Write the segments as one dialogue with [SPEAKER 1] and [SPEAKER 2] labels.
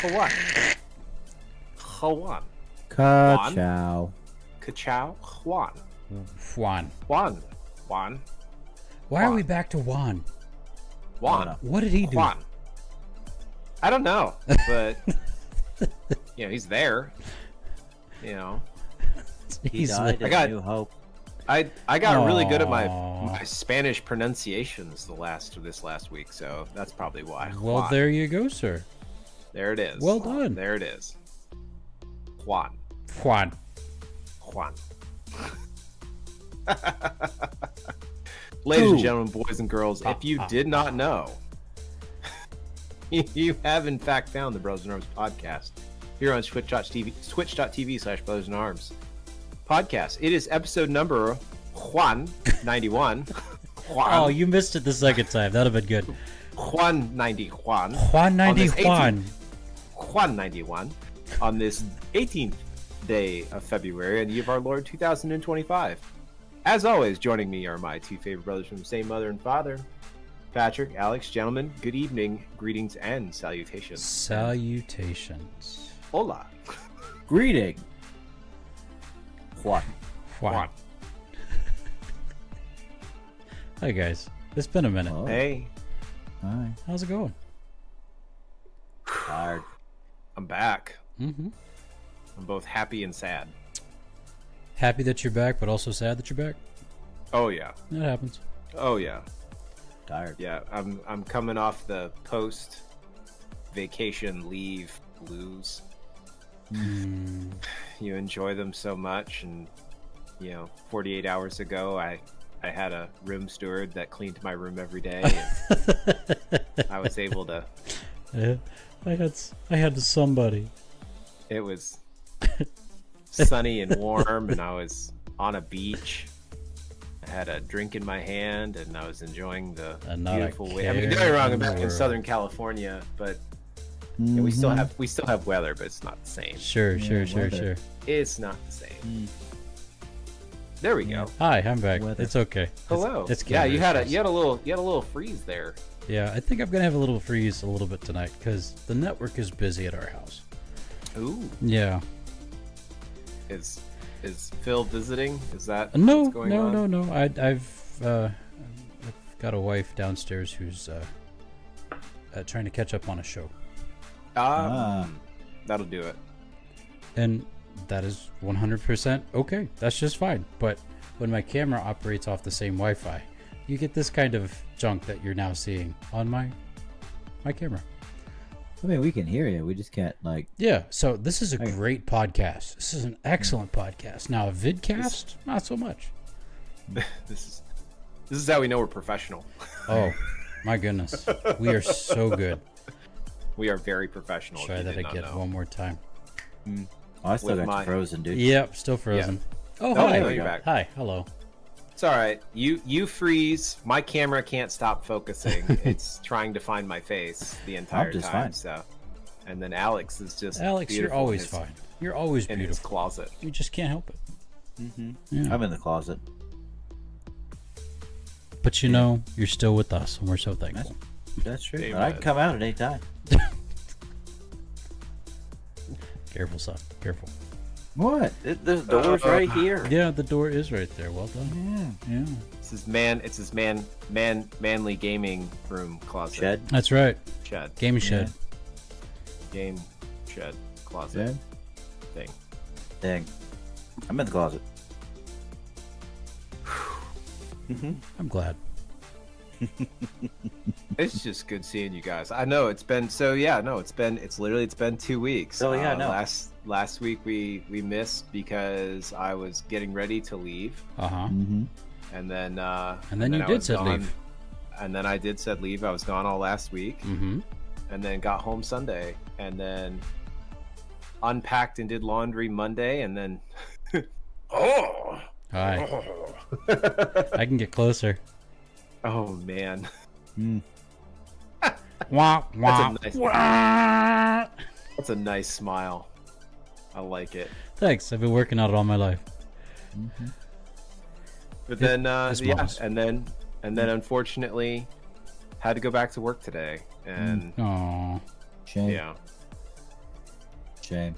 [SPEAKER 1] Juan. Juan.
[SPEAKER 2] Ka-chow.
[SPEAKER 1] Ka-chow. Juan.
[SPEAKER 3] Juan.
[SPEAKER 1] Juan. Juan.
[SPEAKER 3] Why are we back to Juan?
[SPEAKER 1] Juan.
[SPEAKER 3] What did he do?
[SPEAKER 1] Juan. I don't know, but he's there.
[SPEAKER 2] He died in New Hope.
[SPEAKER 1] I got really good at my Spanish pronunciations this last week, so that's probably why.
[SPEAKER 3] Well,
[SPEAKER 1] Juan.
[SPEAKER 3] there you go, sir.
[SPEAKER 1] There it is.
[SPEAKER 3] Well done.
[SPEAKER 1] There it is. Juan.
[SPEAKER 3] Juan.
[SPEAKER 1] Juan. Ladies and gentlemen, boys and girls, if you did not know, you have in fact found the Brothers in Arms podcast here on twitch.tv/BrothersinArmsPodcast. It is episode number Juan 91. Juan.
[SPEAKER 3] Oh, you missed it the second time. That'd have been good.
[SPEAKER 1] Juan 90 Juan.
[SPEAKER 3] Juan 90 Juan.
[SPEAKER 1] Juan 91 on this 18th day of February in the year of our Lord 2025. As always, joining me are my two favorite brothers from the same mother and father, Patrick, Alex. Gentlemen, good evening, greetings, and salutations.
[SPEAKER 3] Salutations.
[SPEAKER 1] Hola.
[SPEAKER 2] Greeting. Juan.
[SPEAKER 3] Juan. Hi, guys. It's been a minute.
[SPEAKER 2] Oh.
[SPEAKER 1] Hey.
[SPEAKER 2] Hi.
[SPEAKER 3] How's it going?
[SPEAKER 2] Tired.
[SPEAKER 1] I'm back.
[SPEAKER 3] Mm-hmm.
[SPEAKER 1] I'm both happy and sad.
[SPEAKER 3] Happy that you're back, but also sad that you're back.
[SPEAKER 1] Oh, yeah.
[SPEAKER 3] That happens.
[SPEAKER 1] Oh, yeah.
[SPEAKER 2] Tired.
[SPEAKER 1] Yeah, I'm coming off the post-vacation leave blues. You enjoy them so much, and 48 hours ago I had a room steward that cleaned my room every day, and I was able to.
[SPEAKER 3] I had somebody.
[SPEAKER 1] It was sunny and warm, and I was on a beach. I had a drink in my hand, and I was enjoying the beautiful way. I mean, don't get me wrong, I'm back in Southern California, but we still have weather, but it's not the same.
[SPEAKER 3] Sure.
[SPEAKER 1] It's not the same. There we go.
[SPEAKER 3] Hi, I'm back.
[SPEAKER 2] Weather.
[SPEAKER 3] It's okay.
[SPEAKER 1] Hello.
[SPEAKER 3] It's
[SPEAKER 1] yeah, you had a little freeze there.
[SPEAKER 3] Yeah, I think I'm gonna have a little freeze a little bit tonight because the network is busy at our house.
[SPEAKER 1] Ooh.
[SPEAKER 3] Yeah.
[SPEAKER 1] Is Phil visiting? Is that
[SPEAKER 3] No.
[SPEAKER 1] what's going on?
[SPEAKER 3] No. I've got a wife downstairs who's trying to catch up on a show.
[SPEAKER 1] That'll do it.
[SPEAKER 3] And that is 100% okay. That's just fine. But when my camera operates off the same Wi-Fi, you get this kind of junk that you're now seeing on my camera.
[SPEAKER 2] I mean, we can hear you. We just can't,
[SPEAKER 3] Yeah, so this is a great podcast. This is an excellent podcast. Now, a vidcast, not so much.
[SPEAKER 1] This is how we know we're professional.
[SPEAKER 3] Oh, my goodness. We are so good.
[SPEAKER 1] We are very professional.
[SPEAKER 3] Try that again one more time.
[SPEAKER 2] Oh, I still got you frozen, dude.
[SPEAKER 3] Yep, still frozen.
[SPEAKER 1] Yeah.
[SPEAKER 3] Oh, hi.
[SPEAKER 1] No, you're back.
[SPEAKER 3] Hi, hello.
[SPEAKER 1] It's all right. You freeze. My camera can't stop focusing. It's trying to find my face the entire time.
[SPEAKER 2] Fine.
[SPEAKER 1] So, and then Alex is just
[SPEAKER 3] Alex, you're always fine. You're always
[SPEAKER 1] in
[SPEAKER 3] beautiful.
[SPEAKER 1] his closet.
[SPEAKER 3] You just can't help it.
[SPEAKER 2] Mm-hmm.
[SPEAKER 3] Yeah.
[SPEAKER 2] I'm in the closet.
[SPEAKER 3] But you're still with us, and we're so thankful.
[SPEAKER 2] That's true.
[SPEAKER 1] Amen.
[SPEAKER 2] But I can come out at any time.
[SPEAKER 3] Careful, son. Careful.
[SPEAKER 2] What? The door's right here.
[SPEAKER 3] Yeah, the door is right there. Well done. Yeah.
[SPEAKER 1] It's his manly gaming room closet.
[SPEAKER 2] Shed.
[SPEAKER 3] That's right.
[SPEAKER 1] Shed.
[SPEAKER 3] Game shed.
[SPEAKER 1] Game shed closet
[SPEAKER 2] Shed.
[SPEAKER 1] thing.
[SPEAKER 2] Dang. I'm in the closet.
[SPEAKER 3] I'm glad.
[SPEAKER 1] It's just good seeing you guys. I know it's been it's been 2 weeks.
[SPEAKER 2] Oh yeah, no.
[SPEAKER 1] Last week we missed because I was getting ready to leave.
[SPEAKER 2] Mm-hmm.
[SPEAKER 1] And then
[SPEAKER 3] you did said leave.
[SPEAKER 1] And then I did said leave. I was gone all last week.
[SPEAKER 3] Mm-hmm.
[SPEAKER 1] And then got home Sunday, and then unpacked and did laundry Monday, and then
[SPEAKER 3] Hi. I can get closer.
[SPEAKER 1] Oh man.
[SPEAKER 3] Wah, wah,
[SPEAKER 1] That's a nice smile. I like it.
[SPEAKER 3] Thanks. I've been working on it all my life.
[SPEAKER 2] Mm-hmm.
[SPEAKER 1] But then and then unfortunately had to go back to work today, and
[SPEAKER 3] Aww.
[SPEAKER 2] Shame.
[SPEAKER 1] yeah.
[SPEAKER 2] Shame.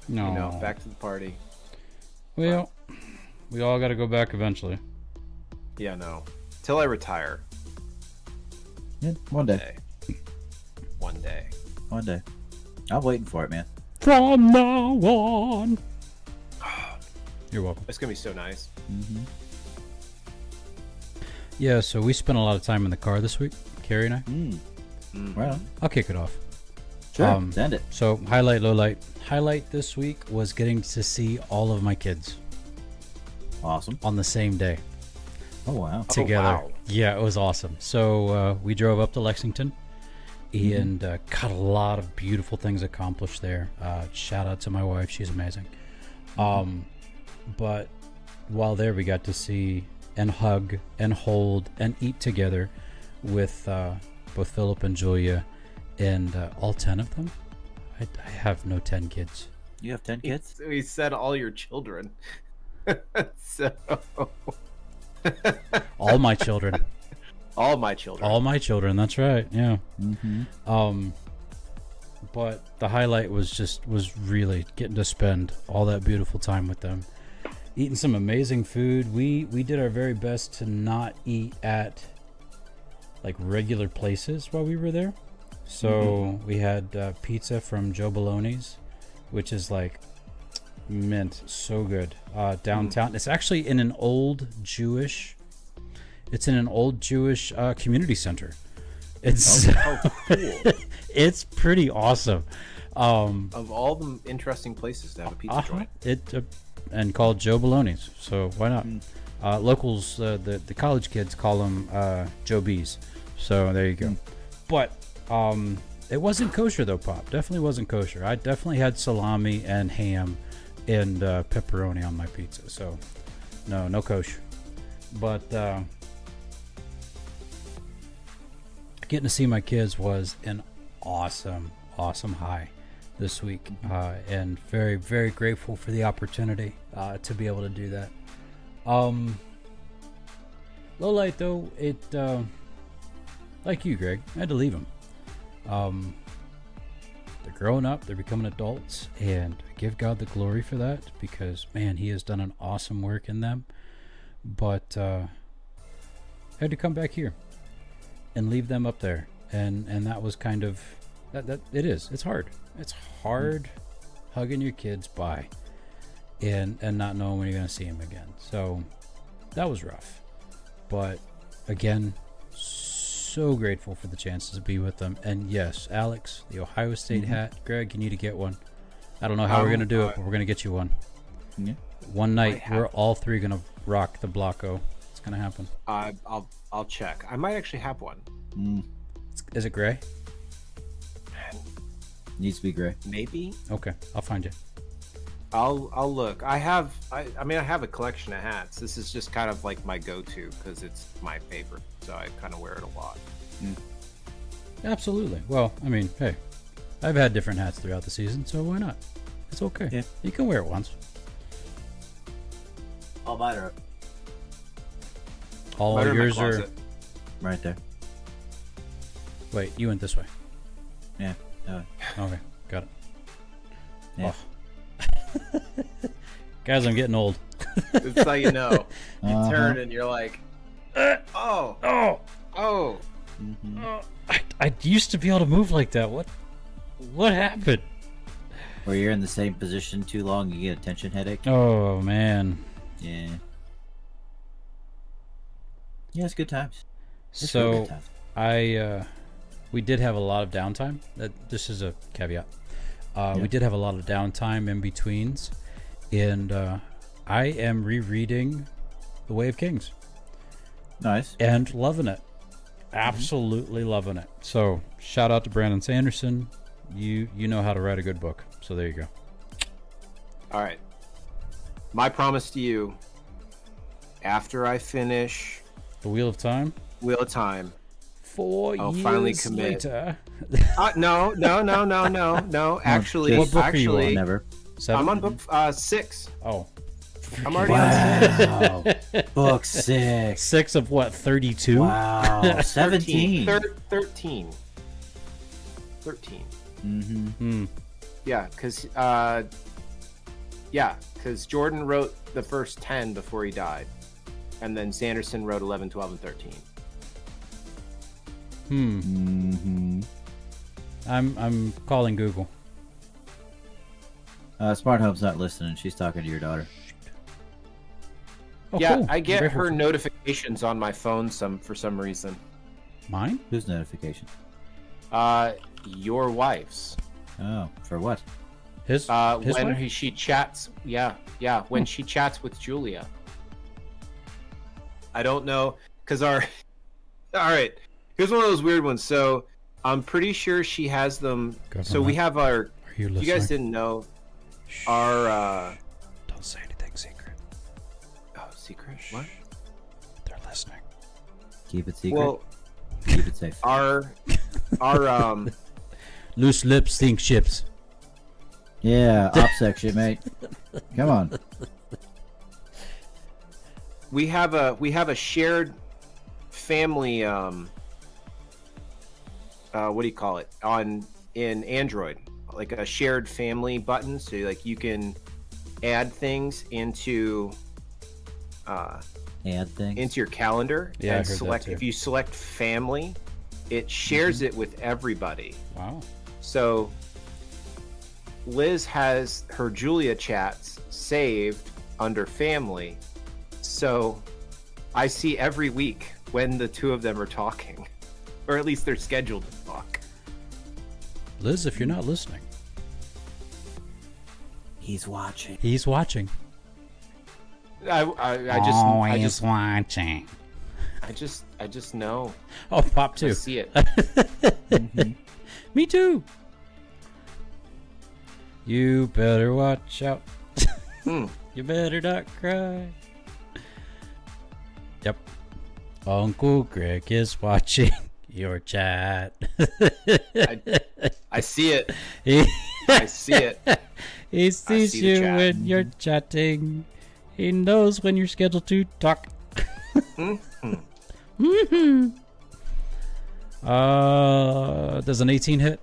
[SPEAKER 3] No.
[SPEAKER 1] You know, back to the party.
[SPEAKER 3] Well, we all got to go back eventually.
[SPEAKER 1] Yeah, no. Till I retire.
[SPEAKER 2] Yeah, one day.
[SPEAKER 1] One day.
[SPEAKER 2] One day. I'm waiting for it, man.
[SPEAKER 3] From now on. You're welcome.
[SPEAKER 1] It's gonna be so nice.
[SPEAKER 2] Mm-hmm.
[SPEAKER 3] Yeah, so we spent a lot of time in the car this week, Carrie and I.
[SPEAKER 2] Well,
[SPEAKER 3] I'll kick it off.
[SPEAKER 2] sure. Send it.
[SPEAKER 3] So, highlight, lowlight. Highlight this week was getting to see all of my kids
[SPEAKER 2] Awesome.
[SPEAKER 3] on the same day
[SPEAKER 2] Oh, wow.
[SPEAKER 3] together.
[SPEAKER 1] wow.
[SPEAKER 3] Yeah, it was awesome. So, we drove up to Lexington and got a lot of beautiful things accomplished there. Shout out to my wife. She's amazing. But while there, we got to see and hug and hold and eat together with both Philip and Julia and all 10 of them. I have no 10 kids.
[SPEAKER 2] You have 10 kids?
[SPEAKER 1] He said all your children. So
[SPEAKER 3] All my children.
[SPEAKER 1] all my children.
[SPEAKER 3] All my children. That's right. Yeah.
[SPEAKER 2] Mm-hmm.
[SPEAKER 3] But the highlight was really getting to spend all that beautiful time with them, eating some amazing food. We did our very best to not eat at like regular places while we were there. So we had pizza from Joe Bologna's, which is like mint, so good. Downtown. It's actually in an old Jewish. It's in an old Jewish community center. It's
[SPEAKER 1] cool.
[SPEAKER 3] it's pretty awesome.
[SPEAKER 1] Of all the interesting places to have a pizza joint.
[SPEAKER 3] And called Joe Bologna's. So why not? Locals, the college kids call them Joe B's. So there you go. But it wasn't kosher though, Pop. Definitely wasn't kosher. I definitely had salami and ham and pepperoni on my pizza. So no kosher. But getting to see my kids was an awesome high this week, and very, very grateful for the opportunity to be able to do that. Low light though, it like you, Greg, I had to leave them. They're growing up, they're becoming adults, and I give God the glory for that, because man, He has done an awesome work in them. But I had to come back here and leave them up there, and that was kind of that it's hard hugging your kids bye and not knowing when you're going to see them again. So that was rough, but again, so grateful for the chances to be with them. And yes, Alex, the Ohio State hat, Greg, you need to get one. I don't know how we're going to do it, but we're going to get you one.
[SPEAKER 2] Yeah.
[SPEAKER 3] One night we're all three going to rock the Blocko. It's going to happen.
[SPEAKER 1] I'll check. I might actually have one.
[SPEAKER 3] Is it gray?
[SPEAKER 2] Needs to be gray.
[SPEAKER 1] Maybe.
[SPEAKER 3] Okay, I'll find you.
[SPEAKER 1] I'll look. I have a collection of hats. This is just kind of like my go-to because it's my favorite. So I kind of wear it a lot.
[SPEAKER 3] Absolutely. Well, I mean, hey, I've had different hats throughout the season, so why not? It's okay.
[SPEAKER 2] Yeah.
[SPEAKER 3] You can wear it once.
[SPEAKER 2] All mine are
[SPEAKER 3] All
[SPEAKER 1] Mine are in my
[SPEAKER 3] yours are.
[SPEAKER 1] closet.
[SPEAKER 2] right there.
[SPEAKER 3] Wait, you went this way.
[SPEAKER 2] Yeah.
[SPEAKER 3] Okay, got it.
[SPEAKER 2] Yeah.
[SPEAKER 3] Oh. Guys, I'm getting old.
[SPEAKER 1] It's how you know. You turn and you're like, oh.
[SPEAKER 2] Mm-hmm.
[SPEAKER 3] I used to be able to move like that. What happened?
[SPEAKER 2] Or you're in the same position too long, you get a tension headache.
[SPEAKER 3] Oh man.
[SPEAKER 2] Yeah. Yeah, it's good times. It's
[SPEAKER 3] So
[SPEAKER 2] real good times.
[SPEAKER 3] we did have a lot of downtime. This is a caveat. We did have a lot of downtime in betweens, and I am rereading The Way of Kings
[SPEAKER 2] Nice.
[SPEAKER 3] and loving it. Absolutely loving it. So shout out to Brandon Sanderson. You know how to write a good book. So there you go.
[SPEAKER 1] All right. My promise to you, after I finish
[SPEAKER 3] The Wheel of Time.
[SPEAKER 1] Wheel of Time,
[SPEAKER 3] 4
[SPEAKER 1] I'll
[SPEAKER 3] years
[SPEAKER 1] finally commit.
[SPEAKER 3] later.
[SPEAKER 1] No. Actually,
[SPEAKER 3] What book are you on?
[SPEAKER 2] Never.
[SPEAKER 3] 7?
[SPEAKER 1] I'm on book 6.
[SPEAKER 3] Oh.
[SPEAKER 1] I'm already on 6.
[SPEAKER 2] Wow. Book 6.
[SPEAKER 3] 6 of what? 32?
[SPEAKER 2] Wow. 17.
[SPEAKER 1] 13. 13.
[SPEAKER 2] Mm-hmm.
[SPEAKER 1] Yeah, because Jordan wrote the first 10 before he died, and then Sanderson wrote 11, 12, and 13.
[SPEAKER 2] Mm-hmm.
[SPEAKER 3] I'm calling Google.
[SPEAKER 2] Smart Home's not listening. She's talking to your daughter.
[SPEAKER 3] Oh,
[SPEAKER 1] Yeah,
[SPEAKER 3] cool.
[SPEAKER 1] I get
[SPEAKER 3] Grateful
[SPEAKER 1] her
[SPEAKER 3] for-
[SPEAKER 1] notifications on my phone for some reason.
[SPEAKER 3] Mine?
[SPEAKER 2] Whose notification?
[SPEAKER 1] Your wife's.
[SPEAKER 2] Oh, for what?
[SPEAKER 3] His
[SPEAKER 1] When
[SPEAKER 3] wife?
[SPEAKER 1] she chats, when she chats with Julia. I don't know, because all right, here's one of those weird ones. So I'm pretty sure she has them. So we have our.
[SPEAKER 3] Are you listening?
[SPEAKER 1] You guys didn't know
[SPEAKER 3] Shh.
[SPEAKER 1] our.
[SPEAKER 3] Don't say anything secret.
[SPEAKER 1] Oh, secret? What?
[SPEAKER 3] They're listening.
[SPEAKER 2] Keep it secret.
[SPEAKER 1] Well,
[SPEAKER 2] Keep it safe.
[SPEAKER 1] our
[SPEAKER 3] Loose lips sink ships.
[SPEAKER 2] Yeah, OPSEC shit, mate. Come on.
[SPEAKER 1] we have a shared family. What do you call it in Android? Like a shared family button, so like you can add things into
[SPEAKER 2] Add things.
[SPEAKER 1] into your calendar
[SPEAKER 3] Yeah, I
[SPEAKER 1] and
[SPEAKER 3] heard that
[SPEAKER 1] select.
[SPEAKER 3] too.
[SPEAKER 1] If you select family, it shares it with everybody.
[SPEAKER 3] Wow.
[SPEAKER 1] So Liz has her Julia chats saved under family, so I see every week when the two of them are talking, or at least they're scheduled to talk.
[SPEAKER 3] Liz, if you're not listening,
[SPEAKER 2] He's watching.
[SPEAKER 3] he's watching.
[SPEAKER 1] I just
[SPEAKER 3] watching.
[SPEAKER 1] I just know.
[SPEAKER 3] Oh, Pop
[SPEAKER 1] I
[SPEAKER 3] too.
[SPEAKER 1] see it.
[SPEAKER 2] Mm-hmm.
[SPEAKER 3] Me too. You better watch out.
[SPEAKER 1] Hmm.
[SPEAKER 3] You better not cry. Yep. Uncle Greg is watching your chat.
[SPEAKER 1] I see it.
[SPEAKER 3] he,
[SPEAKER 1] I see it.
[SPEAKER 3] he sees
[SPEAKER 1] see the
[SPEAKER 3] you
[SPEAKER 1] chat.
[SPEAKER 3] when you're chatting. He knows when you're scheduled to talk.
[SPEAKER 1] Mhm.
[SPEAKER 3] Does an 18 hit?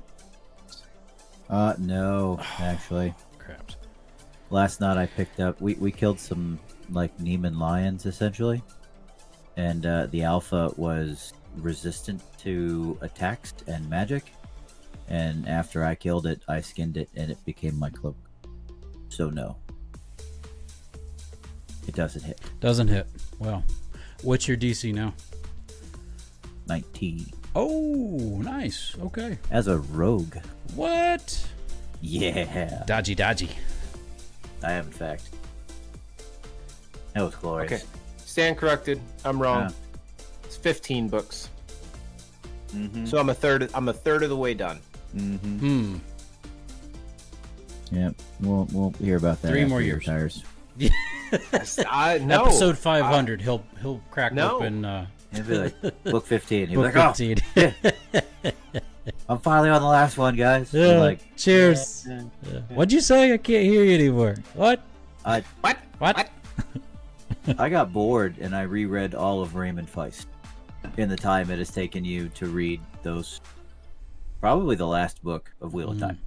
[SPEAKER 2] No, actually.
[SPEAKER 3] Crap.
[SPEAKER 2] Last night I picked up. We killed some like Neiman lions essentially, and the alpha was resistant to attacks and magic. And after I killed it, I skinned it, and it became my cloak. So no, it doesn't hit.
[SPEAKER 3] Doesn't hit. Well, what's your DC now?
[SPEAKER 2] 19
[SPEAKER 3] Oh, nice. Okay.
[SPEAKER 2] as a rogue.
[SPEAKER 3] What?
[SPEAKER 2] Yeah,
[SPEAKER 3] Dodgy.
[SPEAKER 2] I am in fact. That was glorious.
[SPEAKER 1] Okay. Stand corrected. I'm wrong.
[SPEAKER 2] Yeah.
[SPEAKER 1] It's 15 books.
[SPEAKER 2] Mm-hmm.
[SPEAKER 1] So I'm a third of the way done.
[SPEAKER 2] Mm-hmm. Yep. We'll hear about that.
[SPEAKER 3] 3
[SPEAKER 2] after
[SPEAKER 3] more
[SPEAKER 2] he
[SPEAKER 3] years.
[SPEAKER 2] retires.
[SPEAKER 1] No.
[SPEAKER 3] Episode 500. He'll crack
[SPEAKER 1] No.
[SPEAKER 3] open
[SPEAKER 2] He'll be like, book 15. He'll be
[SPEAKER 3] book
[SPEAKER 2] like,
[SPEAKER 3] 15.
[SPEAKER 2] I'm finally on the last one, guys. I'm
[SPEAKER 3] Yeah,
[SPEAKER 2] like,
[SPEAKER 3] cheers.
[SPEAKER 2] yeah.
[SPEAKER 3] Yeah. What'd you say? I can't hear you anymore. What?
[SPEAKER 1] What?
[SPEAKER 3] What?
[SPEAKER 2] I got bored and I reread all of Raymond Feist in the time it has taken you to read those. Probably the last book of Wheel of Time.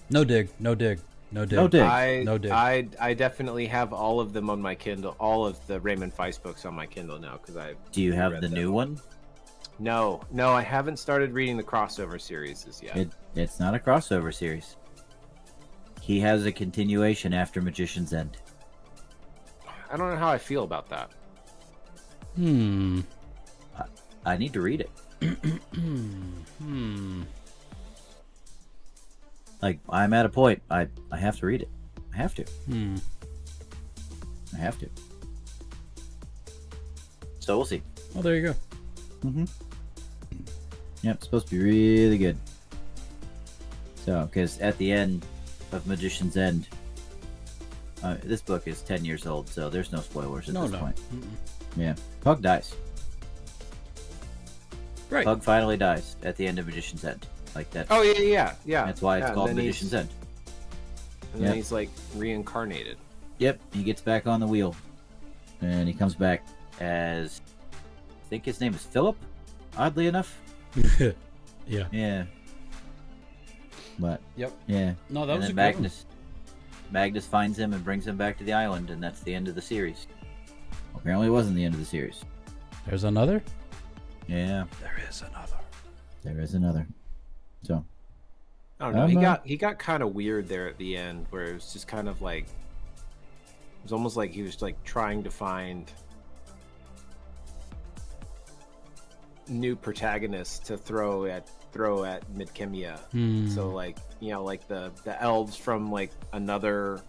[SPEAKER 3] No dig.
[SPEAKER 2] No dig.
[SPEAKER 1] I definitely have all of them on my Kindle. All of the Raymond Feist books on my Kindle now because I.
[SPEAKER 2] Do you have
[SPEAKER 1] read
[SPEAKER 2] the
[SPEAKER 1] them.
[SPEAKER 2] new one?
[SPEAKER 1] No, I haven't started reading the crossover series yet.
[SPEAKER 2] It's not a crossover series. He has a continuation after Magician's End.
[SPEAKER 1] I don't know how I feel about that.
[SPEAKER 2] I need to read it. Like, I'm at a point. I have to read it. I have to. I have to. So we'll see.
[SPEAKER 3] Well, there you go.
[SPEAKER 2] Yep, it's supposed to be really good. So, because at the end of Magician's End, this book is 10 years old, so there's no spoilers at this point. Yeah, Pug dies.
[SPEAKER 3] Right.
[SPEAKER 2] Pug finally dies at the end of Magician's End. Like that.
[SPEAKER 1] Oh yeah.
[SPEAKER 2] That's why it's
[SPEAKER 1] Yeah,
[SPEAKER 2] called
[SPEAKER 1] and then
[SPEAKER 2] Magician's End.
[SPEAKER 1] And then he's like reincarnated.
[SPEAKER 2] Yep, he gets back on the wheel, and he comes back as, I think his name is Philip. Oddly enough,
[SPEAKER 3] Yeah.
[SPEAKER 2] Yeah. But
[SPEAKER 3] Yep.
[SPEAKER 2] yeah.
[SPEAKER 3] No, that
[SPEAKER 2] and
[SPEAKER 3] was
[SPEAKER 2] then
[SPEAKER 3] a good one.
[SPEAKER 2] Magnus finds him and brings him back to the island, and that's the end of the series. Apparently, it wasn't the end of the series.
[SPEAKER 3] There's another?
[SPEAKER 2] Yeah.
[SPEAKER 3] There is another.
[SPEAKER 2] There is another. So.
[SPEAKER 1] I don't know. He got kind of weird there at the end, where it was just kind of like, it was almost like he was like trying to find new protagonists to throw at Midkemia. So like, you know, like the elves from like another,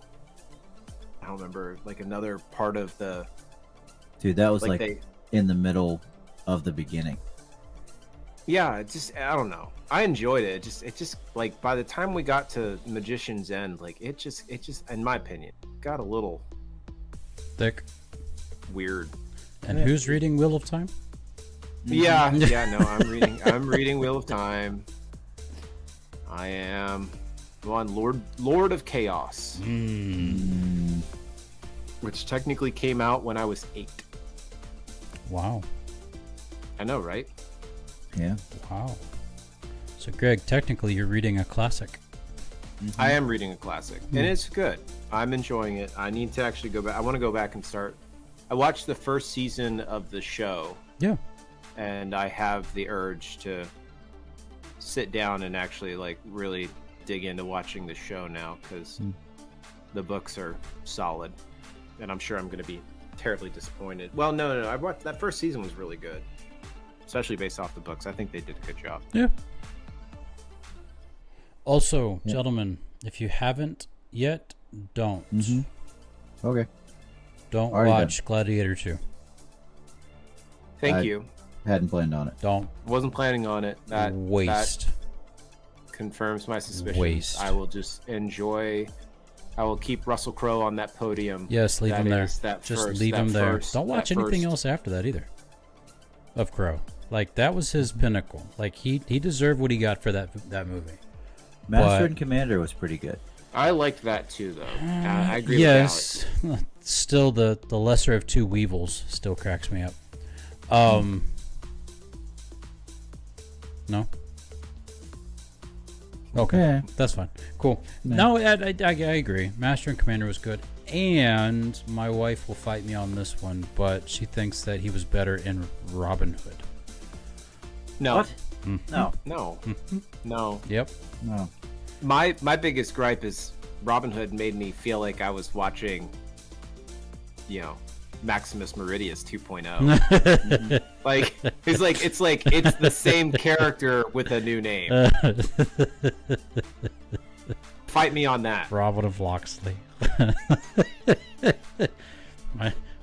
[SPEAKER 1] I don't remember, like another part of the.
[SPEAKER 2] Dude, that was like in the middle of the beginning.
[SPEAKER 1] Yeah, it just, I don't know. I enjoyed it. It just like by the time we got to Magician's End, like it just in my opinion got a little
[SPEAKER 3] thick,
[SPEAKER 1] weird.
[SPEAKER 3] And who's reading Wheel of Time?
[SPEAKER 1] Yeah, no, I'm reading Wheel of Time. I am on Lord of Chaos. Which technically came out when I was 8.
[SPEAKER 3] Wow.
[SPEAKER 1] I know, right?
[SPEAKER 2] Yeah.
[SPEAKER 3] Wow. So, Greg, technically you're reading a classic.
[SPEAKER 1] I am reading a classic, and it's good. I'm enjoying it. I need to actually go back. I want to go back and start. I watched the first season of the show.
[SPEAKER 3] Yeah.
[SPEAKER 1] And I have the urge to sit down and actually like really dig into watching the show now, because the books are solid, and I'm sure I'm going to be terribly disappointed. Well, no. I watched that first season was really good, especially based off the books. I think they did a good job.
[SPEAKER 3] Yeah. Also, gentlemen, if you haven't yet, don't.
[SPEAKER 2] Okay.
[SPEAKER 3] Don't
[SPEAKER 2] Already
[SPEAKER 3] watch
[SPEAKER 2] done.
[SPEAKER 3] Gladiator 2.
[SPEAKER 1] Thank you.
[SPEAKER 2] Hadn't planned on it.
[SPEAKER 3] Don't.
[SPEAKER 1] Wasn't planning on it. That
[SPEAKER 3] waste.
[SPEAKER 1] That confirms my suspicions.
[SPEAKER 3] Waste.
[SPEAKER 1] I will just enjoy. I will keep Russell Crowe on that podium.
[SPEAKER 3] Yes, leave him there. Just leave him there. Don't watch anything else after that either. Of Crowe. Like, that was his pinnacle. Like, he deserved what he got for that movie.
[SPEAKER 2] Master and Commander was pretty good.
[SPEAKER 1] I liked that too, though. I agree
[SPEAKER 3] yes. With Alex. Still, the lesser of two Weevils still cracks me up. No? Okay.
[SPEAKER 2] Yeah.
[SPEAKER 3] That's fine. Cool. No, I agree. Master and Commander was good. And my wife will fight me on this one, but she thinks that he was better in Robin Hood.
[SPEAKER 1] No.
[SPEAKER 2] What?
[SPEAKER 1] No.
[SPEAKER 3] No. Yep.
[SPEAKER 2] No.
[SPEAKER 1] My biggest gripe is Robin Hood made me feel like I was watching, you know, Maximus Meridius 2.0. Like it's the same character with a new name. Fight me on that.
[SPEAKER 3] Robin of Locksley.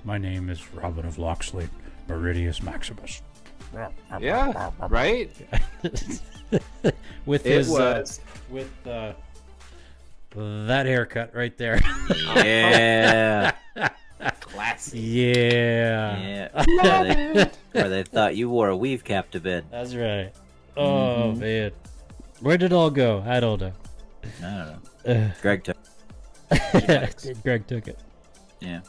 [SPEAKER 3] my name is Robin of Locksley, Meridius Maximus.
[SPEAKER 1] Yeah, right.
[SPEAKER 3] With that haircut right there.
[SPEAKER 2] Yeah.
[SPEAKER 1] Classy.
[SPEAKER 3] Yeah.
[SPEAKER 2] Where they thought you wore a weave cap to bed.
[SPEAKER 3] That's right. Oh man, where did it all go? I don't know.
[SPEAKER 2] I don't know. Greg took.
[SPEAKER 3] Greg took it.
[SPEAKER 2] Yeah.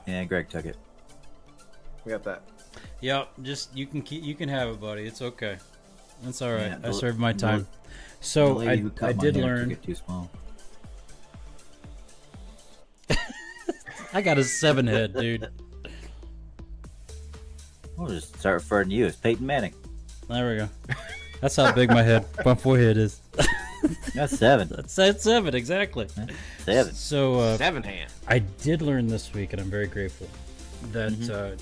[SPEAKER 2] Yeah, Greg took it.
[SPEAKER 1] We got that.
[SPEAKER 3] Yep. Just you can have it, buddy. It's okay. That's all right.
[SPEAKER 2] Yeah,
[SPEAKER 3] I served my time. So I did learn.
[SPEAKER 2] Took it too small.
[SPEAKER 3] I got a 7 head, dude.
[SPEAKER 2] We'll just start referring to you as Peyton Manning.
[SPEAKER 3] There we go. That's how big my forehead is.
[SPEAKER 2] That's 7.
[SPEAKER 3] That's 7 exactly.
[SPEAKER 2] 7.
[SPEAKER 3] So
[SPEAKER 1] 7 hand.
[SPEAKER 3] I did learn this week, and I'm very grateful that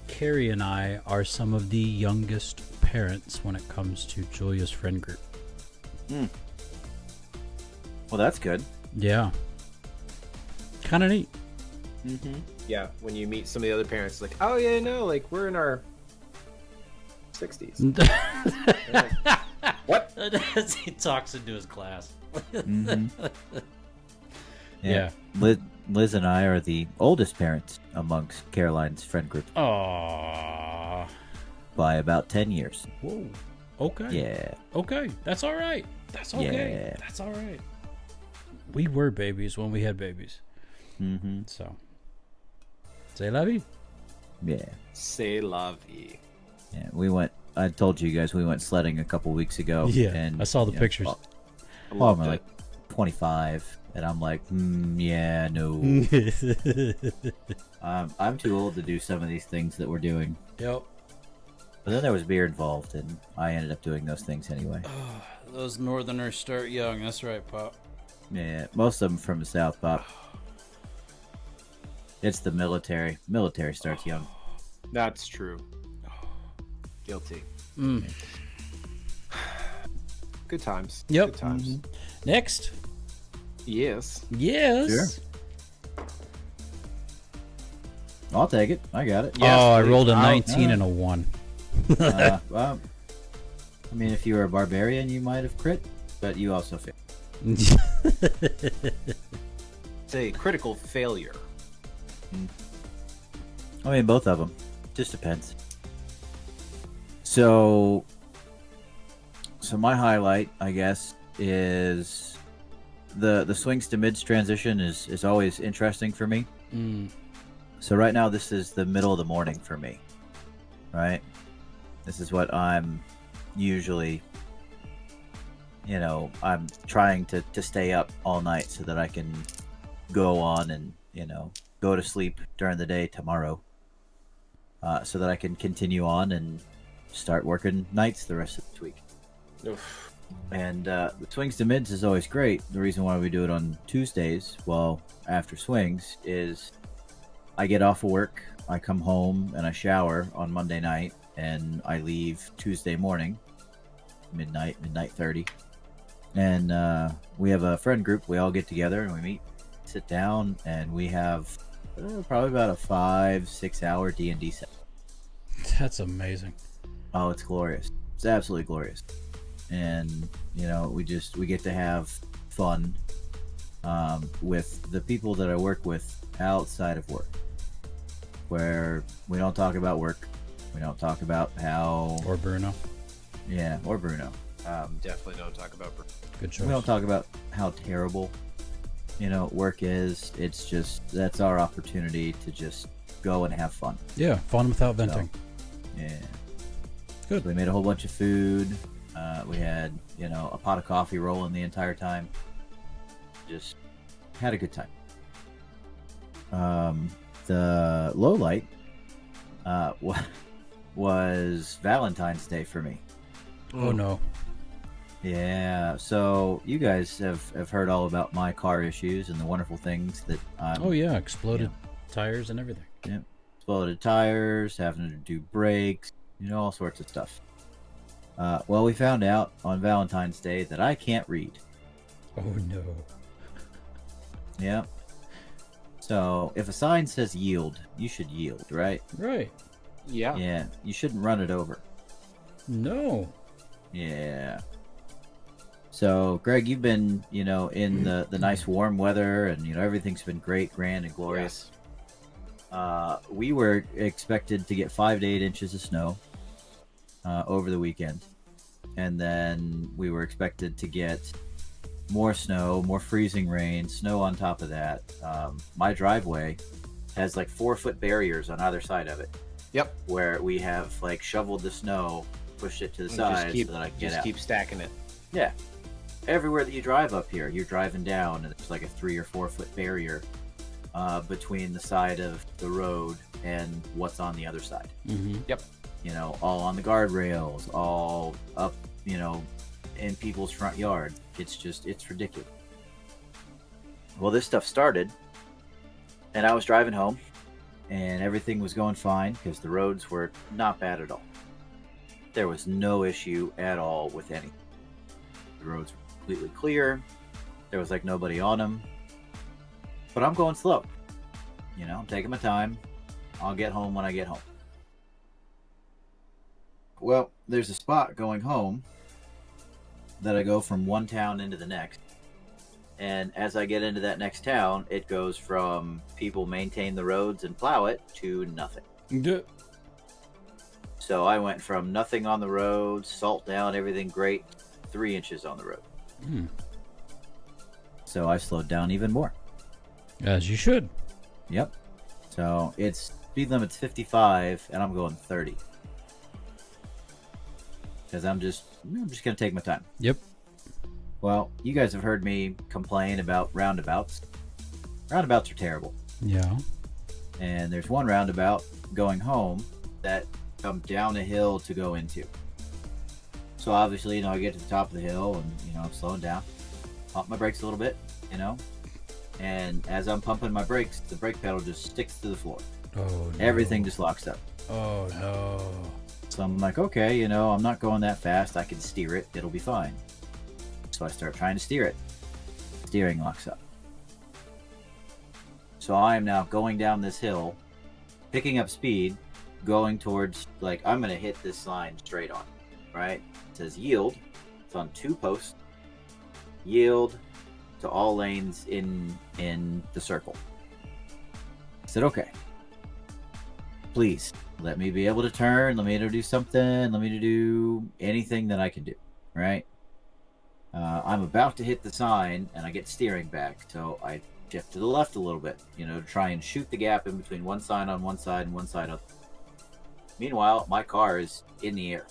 [SPEAKER 3] Carrie and I are some of the youngest parents when it comes to Julia's friend group.
[SPEAKER 2] Well, that's good.
[SPEAKER 3] Yeah. Kind of neat.
[SPEAKER 1] Yeah, when you meet some of the other parents, like, oh yeah, no, like we're in our 60s. Like, what?
[SPEAKER 3] As he talks into his class.
[SPEAKER 2] Yeah. Liz and I are the oldest parents amongst Caroline's friend group.
[SPEAKER 3] Aww.
[SPEAKER 2] By about 10 years.
[SPEAKER 3] Whoa. Okay.
[SPEAKER 2] Yeah.
[SPEAKER 3] Okay. That's all right. That's okay.
[SPEAKER 2] Yeah.
[SPEAKER 3] That's all right. We were babies when we had babies. So. C'est la vie.
[SPEAKER 2] Yeah.
[SPEAKER 1] C'est la vie.
[SPEAKER 2] Yeah, we went. I told you guys we went sledding a couple weeks ago.
[SPEAKER 3] Yeah,
[SPEAKER 2] and
[SPEAKER 3] I saw the pictures.
[SPEAKER 2] I'm like 25, and I'm like, yeah, no. I'm too old to do some of these things that we're doing.
[SPEAKER 3] Yep.
[SPEAKER 2] But then there was beer involved, and I ended up doing those things anyway.
[SPEAKER 3] Those Northerners start young. That's right, Pop.
[SPEAKER 2] Yeah, most of them from the South, Pop. It's the military. Military starts young.
[SPEAKER 1] That's true. Guilty. Good times.
[SPEAKER 3] Yep.
[SPEAKER 1] Good times.
[SPEAKER 3] Next.
[SPEAKER 1] Yes.
[SPEAKER 3] Yes.
[SPEAKER 2] Sure. I'll take it. I got it.
[SPEAKER 1] Yes,
[SPEAKER 3] I
[SPEAKER 1] please.
[SPEAKER 3] rolled a 19 and a 1.
[SPEAKER 2] Well, I mean, if you were a barbarian, you might have crit, but you also failed.
[SPEAKER 1] It's a critical failure.
[SPEAKER 2] I mean, both of them. Just depends. So my highlight, I guess, is the swings to mids transition is always interesting for me. So right now, this is the middle of the morning for me. Right? This is what I'm usually, I'm trying to stay up all night so that I can go on and, go to sleep during the day tomorrow. So that I can continue on and start working nights the rest of the week.
[SPEAKER 1] Oof.
[SPEAKER 2] And the swings to mids is always great. The reason why we do it on Tuesdays, after swings, is I get off of work, I come home, and I shower on Monday night, and I leave Tuesday morning, midnight 30. And we have a friend group. We all get together, and we meet, sit down, and we have probably about a 5-6 hour D&D set.
[SPEAKER 3] That's amazing.
[SPEAKER 2] Oh, it's glorious. It's absolutely glorious. And, we get to have fun with the people that I work with outside of work, where we don't talk about work. We don't talk about how...
[SPEAKER 3] Or Bruno.
[SPEAKER 2] Yeah, or Bruno.
[SPEAKER 1] Definitely don't talk about.
[SPEAKER 3] Good choice.
[SPEAKER 2] We don't talk about how terrible, work is. It's just, that's our opportunity to just go and have fun.
[SPEAKER 3] Yeah, fun without venting.
[SPEAKER 2] Yeah.
[SPEAKER 3] Good.
[SPEAKER 2] So we made a whole bunch of food. We had, a pot of coffee rolling the entire time. Just had a good time. The low light was Valentine's Day for me.
[SPEAKER 3] Oh no.
[SPEAKER 2] Yeah, so you guys have heard all about my car issues and the wonderful things that I'm...
[SPEAKER 3] Oh yeah, exploded tires and everything.
[SPEAKER 2] Yeah, exploded tires, having to do brakes, all sorts of stuff. Well, we found out on Valentine's Day that I can't read.
[SPEAKER 3] Oh no.
[SPEAKER 2] Yeah. So if a sign says yield, you should yield, right?
[SPEAKER 3] Right.
[SPEAKER 1] Yeah.
[SPEAKER 2] Yeah, you shouldn't run it over.
[SPEAKER 3] No.
[SPEAKER 2] Yeah. So, Greg, you've been, in the nice warm weather, and, everything's been great, grand, and glorious.
[SPEAKER 1] Yes.
[SPEAKER 2] We were expected to get 5 to 8 inches of snow over the weekend. And then we were expected to get more snow, more freezing rain, snow on top of that. My driveway has like 4-foot barriers on either side of it.
[SPEAKER 1] Yep.
[SPEAKER 2] Where we have like shoveled the snow, pushed it to the side so that I can get out.
[SPEAKER 1] Just keep stacking it.
[SPEAKER 2] Yeah. Everywhere that you drive up here, you're driving down, and it's like a 3 or 4 foot barrier between the side of the road and what's on the other side.
[SPEAKER 3] Mm-hmm.
[SPEAKER 1] Yep.
[SPEAKER 2] All on the guardrails, all up, in people's front yard. It's ridiculous. Well, this stuff started, and I was driving home, and everything was going fine because the roads were not bad at all. There was no issue at all with any. The roads were completely clear. There was like nobody on them. But I'm going slow. I'm taking my time. I'll get home when I get home. Well, there's a spot going home that I go from one town into the next. And as I get into that next town, it goes from people maintain the roads and plow it to nothing.
[SPEAKER 3] Yeah.
[SPEAKER 2] So I went from nothing on the road, salt down, everything great, 3 inches on the road. So I slowed down even more.
[SPEAKER 3] As you should.
[SPEAKER 2] Yep. So it's speed limit's 55 and I'm going 30. because I'm just gonna take my time.
[SPEAKER 3] Yep.
[SPEAKER 2] Well, you guys have heard me complain about roundabouts. Roundabouts are terrible.
[SPEAKER 3] Yeah.
[SPEAKER 2] And there's one roundabout going home that come down a hill to go into. So obviously, I get to the top of the hill and, I'm slowing down. Pump my brakes a little bit, And as I'm pumping my brakes, the brake pedal just sticks to the floor.
[SPEAKER 3] Oh, no.
[SPEAKER 2] Everything just locks up.
[SPEAKER 3] Oh, no.
[SPEAKER 2] So I'm like, okay, I'm not going that fast. I can steer it. It'll be fine. So I start trying to steer it. Steering locks up. So I am now going down this hill, picking up speed, going towards, I'm going to hit this line straight on, right? It says yield. It's on 2 posts. Yield to all lanes in the circle. I said, okay. Please, let me be able to turn. Let me to do something. Let me to do anything that I can do, right? I'm about to hit the sign, and I get steering back, so I shift to the left a little bit, to try and shoot the gap in between one sign on one side and one side on. Meanwhile, my car is in the air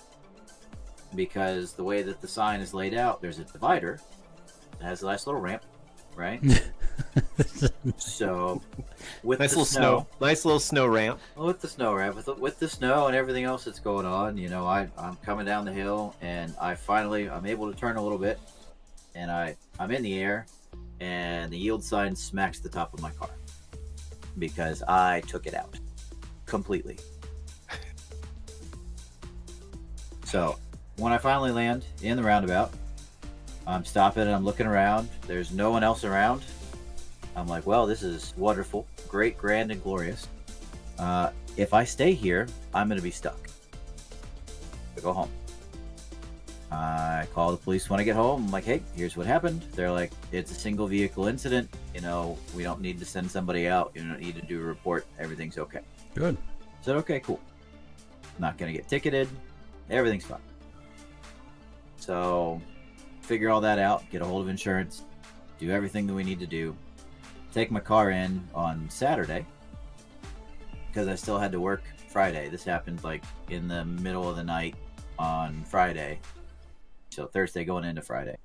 [SPEAKER 2] because the way that the sign is laid out, there's a divider that has a nice little ramp, right? So, with
[SPEAKER 1] nice
[SPEAKER 2] the
[SPEAKER 1] little
[SPEAKER 2] snow,
[SPEAKER 1] nice little snow ramp.
[SPEAKER 2] with the snow ramp, with the snow and everything else that's going on, I'm coming down the hill, and I'm able to turn a little bit, and I'm in the air, and the yield sign smacks the top of my car because I took it out completely. So when I finally land in the roundabout, I'm stopping and I'm looking around. There's no one else around. I'm like, well, this is wonderful, great, grand, and glorious. If I stay here, I'm going to be stuck. I go home. I call the police when I get home. I'm like, hey, here's what happened. They're like, it's a single vehicle incident. We don't need to send somebody out. You don't need to do a report. Everything's okay.
[SPEAKER 3] Good.
[SPEAKER 2] I said, okay, cool. Not going to get ticketed. Everything's fine. So, figure all that out. Get a hold of insurance. Do everything that we need to do. Take my car in on Saturday because I still had to work Friday. This happened in the middle of the night on Friday. So Thursday going into Friday.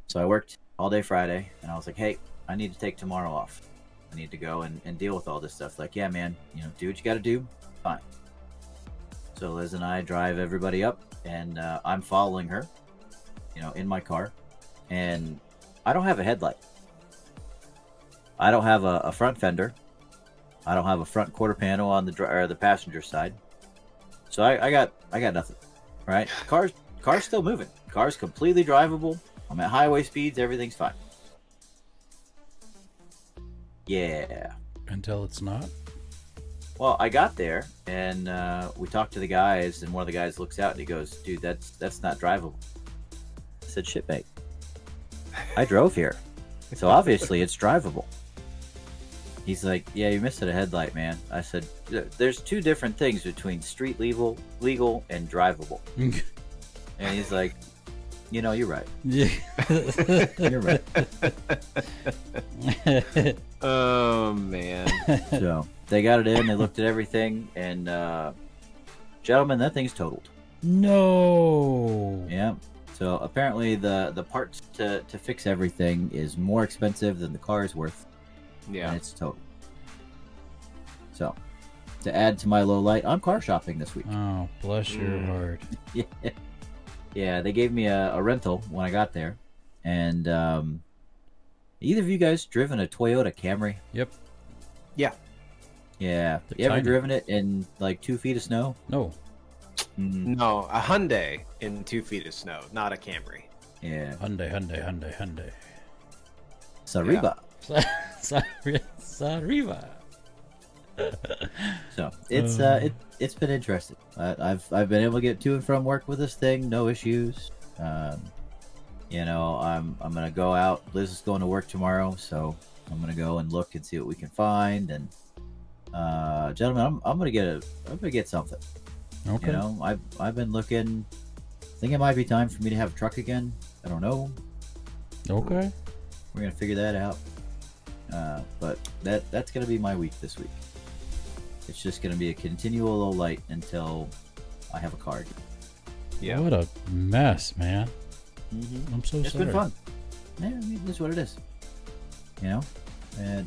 [SPEAKER 2] So I worked all day Friday, and I was like, hey, I need to take tomorrow off. I need to go and deal with all this stuff. Yeah, man, do what you got to do. Fine. So Liz and I drive everybody up, and I'm following her, in my car. And I don't have a headlight. I don't have a front fender. I don't have a front quarter panel on the passenger side. So I got nothing, right? Car's still moving. Car's completely drivable. I'm at highway speeds. Everything's fine. Yeah.
[SPEAKER 3] Until it's not.
[SPEAKER 2] Well, I got there and we talked to the guys, and one of the guys looks out and he goes, "Dude, that's not drivable." I said, "Shit, mate. I drove here, so obviously it's drivable." He's like, "Yeah, you missed a headlight, man." I said, "There's 2 different things between street legal and drivable." And he's like, "You're right."
[SPEAKER 3] Yeah.
[SPEAKER 2] You're right.
[SPEAKER 1] Oh man.
[SPEAKER 2] So they got it in. They looked at everything, and gentlemen, that thing's totaled.
[SPEAKER 3] No.
[SPEAKER 2] Yeah. So apparently the parts to fix everything is more expensive than the car is worth.
[SPEAKER 1] Yeah.
[SPEAKER 2] And it's total. So to add to my low light, I'm car shopping this week.
[SPEAKER 3] Oh, bless your heart.
[SPEAKER 2] Yeah. Yeah, they gave me a rental when I got there. And either of you guys driven a Toyota Camry?
[SPEAKER 3] Yep.
[SPEAKER 1] Yeah.
[SPEAKER 2] Yeah.
[SPEAKER 3] They're
[SPEAKER 2] You ever
[SPEAKER 3] tiny.
[SPEAKER 2] driven it in 2 feet of snow?
[SPEAKER 3] No.
[SPEAKER 1] No, a Hyundai in 2 feet of snow, not a Camry.
[SPEAKER 2] Yeah.
[SPEAKER 3] Hyundai.
[SPEAKER 2] Sariba.
[SPEAKER 3] Sariva.
[SPEAKER 2] So it's been interesting. I've been able to get to and from work with this thing, no issues. I'm gonna go out. Liz is going to work tomorrow, so I'm gonna go and look and see what we can find. And gentlemen, I'm gonna get something.
[SPEAKER 3] Okay.
[SPEAKER 2] I've been looking. I think it might be time for me to have a truck again. I don't know.
[SPEAKER 3] Okay.
[SPEAKER 2] We're gonna figure that out. But that's gonna be my week this week. It's just gonna be a continual low light until I have a car.
[SPEAKER 1] Yeah.
[SPEAKER 3] What a mess, man.
[SPEAKER 2] Mm-hmm.
[SPEAKER 3] I'm so
[SPEAKER 2] It's
[SPEAKER 3] sorry.
[SPEAKER 2] been fun. Yeah, I mean, it is what it is. You know, and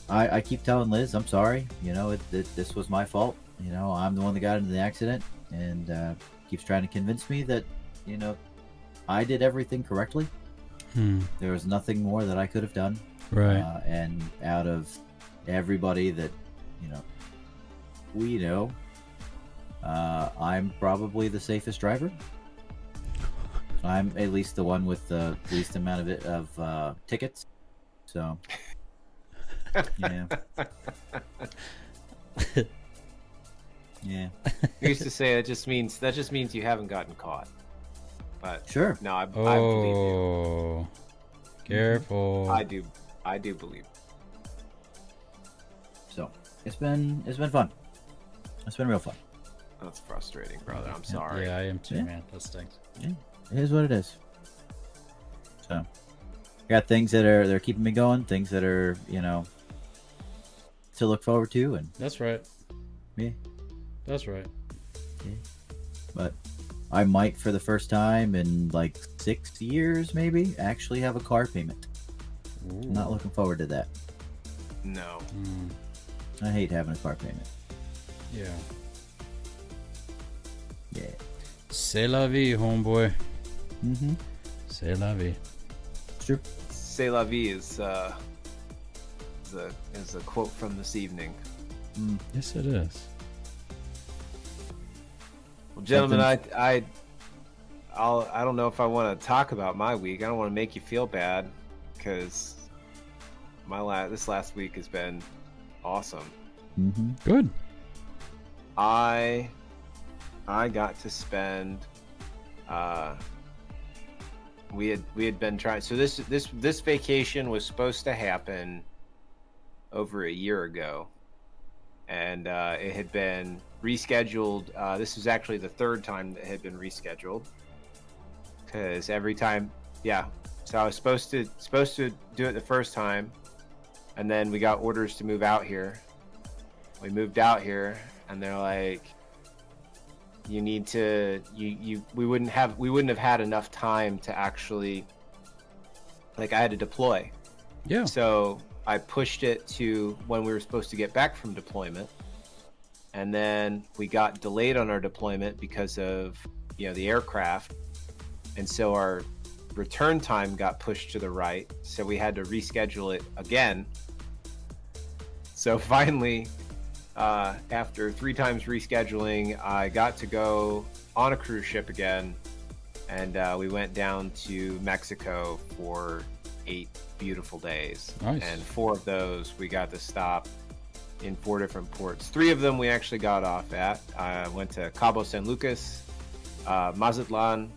[SPEAKER 2] I keep telling Liz, I'm sorry. You know, this was my fault. You know, I'm the one that got into the accident, and keeps trying to convince me that, you know, I did everything correctly. There was nothing more that I could have done.
[SPEAKER 3] Right.
[SPEAKER 2] And out of everybody that, we know, I'm probably the safest driver. I'm at least the one with the least amount of tickets. So, yeah. Yeah.
[SPEAKER 1] I used to say that just means you haven't gotten caught. But
[SPEAKER 2] Sure.
[SPEAKER 1] no, I believe you.
[SPEAKER 3] Oh, careful.
[SPEAKER 1] I do believe.
[SPEAKER 2] So it's been fun. It's been real fun.
[SPEAKER 1] That's frustrating, brother. I'm sorry.
[SPEAKER 3] Yeah, I am too,
[SPEAKER 2] Yeah.
[SPEAKER 3] man. That stinks.
[SPEAKER 2] Yeah, it is what it is. So, got things they're keeping me going. Things that are to look forward to, and
[SPEAKER 3] That's right.
[SPEAKER 2] yeah.
[SPEAKER 3] That's right.
[SPEAKER 2] Yeah. But I might, for the first time in like 6 years, maybe actually have a car payment.
[SPEAKER 3] Ooh.
[SPEAKER 2] I'm not looking forward to that.
[SPEAKER 1] No.
[SPEAKER 2] I hate having a car payment.
[SPEAKER 3] Yeah.
[SPEAKER 2] Yeah.
[SPEAKER 3] C'est la vie, homeboy.
[SPEAKER 2] Mm-hmm.
[SPEAKER 3] C'est la vie.
[SPEAKER 2] It's true.
[SPEAKER 1] C'est la vie is a quote from this evening.
[SPEAKER 3] Yes, it is.
[SPEAKER 1] Well, gentlemen, I don't know if I want to talk about my week. I don't want to make you feel bad, because this last week has been awesome.
[SPEAKER 2] Mm-hmm.
[SPEAKER 3] Good.
[SPEAKER 1] I got to spend. We had been trying. So this vacation was supposed to happen over a year ago, and it had been rescheduled. This was actually the third time that it had been rescheduled, because every time, yeah. So I was supposed to do it the first time, and then we got orders to move out here. We moved out here, and they're like, you need to we wouldn't have had enough time to actually, like, I had to deploy.
[SPEAKER 3] Yeah.
[SPEAKER 1] So I pushed it to when we were supposed to get back from deployment, and then we got delayed on our deployment because of the aircraft, and so our return time got pushed to the right, so we had to reschedule it again. So finally, after 3 times rescheduling, I got to go on a cruise ship again, and we went down to Mexico for 8 beautiful days.
[SPEAKER 3] Nice.
[SPEAKER 1] And 4 of those we got to stop in 4 different ports. 3 of them we actually got off at. I went to Cabo San Lucas, Mazatlan,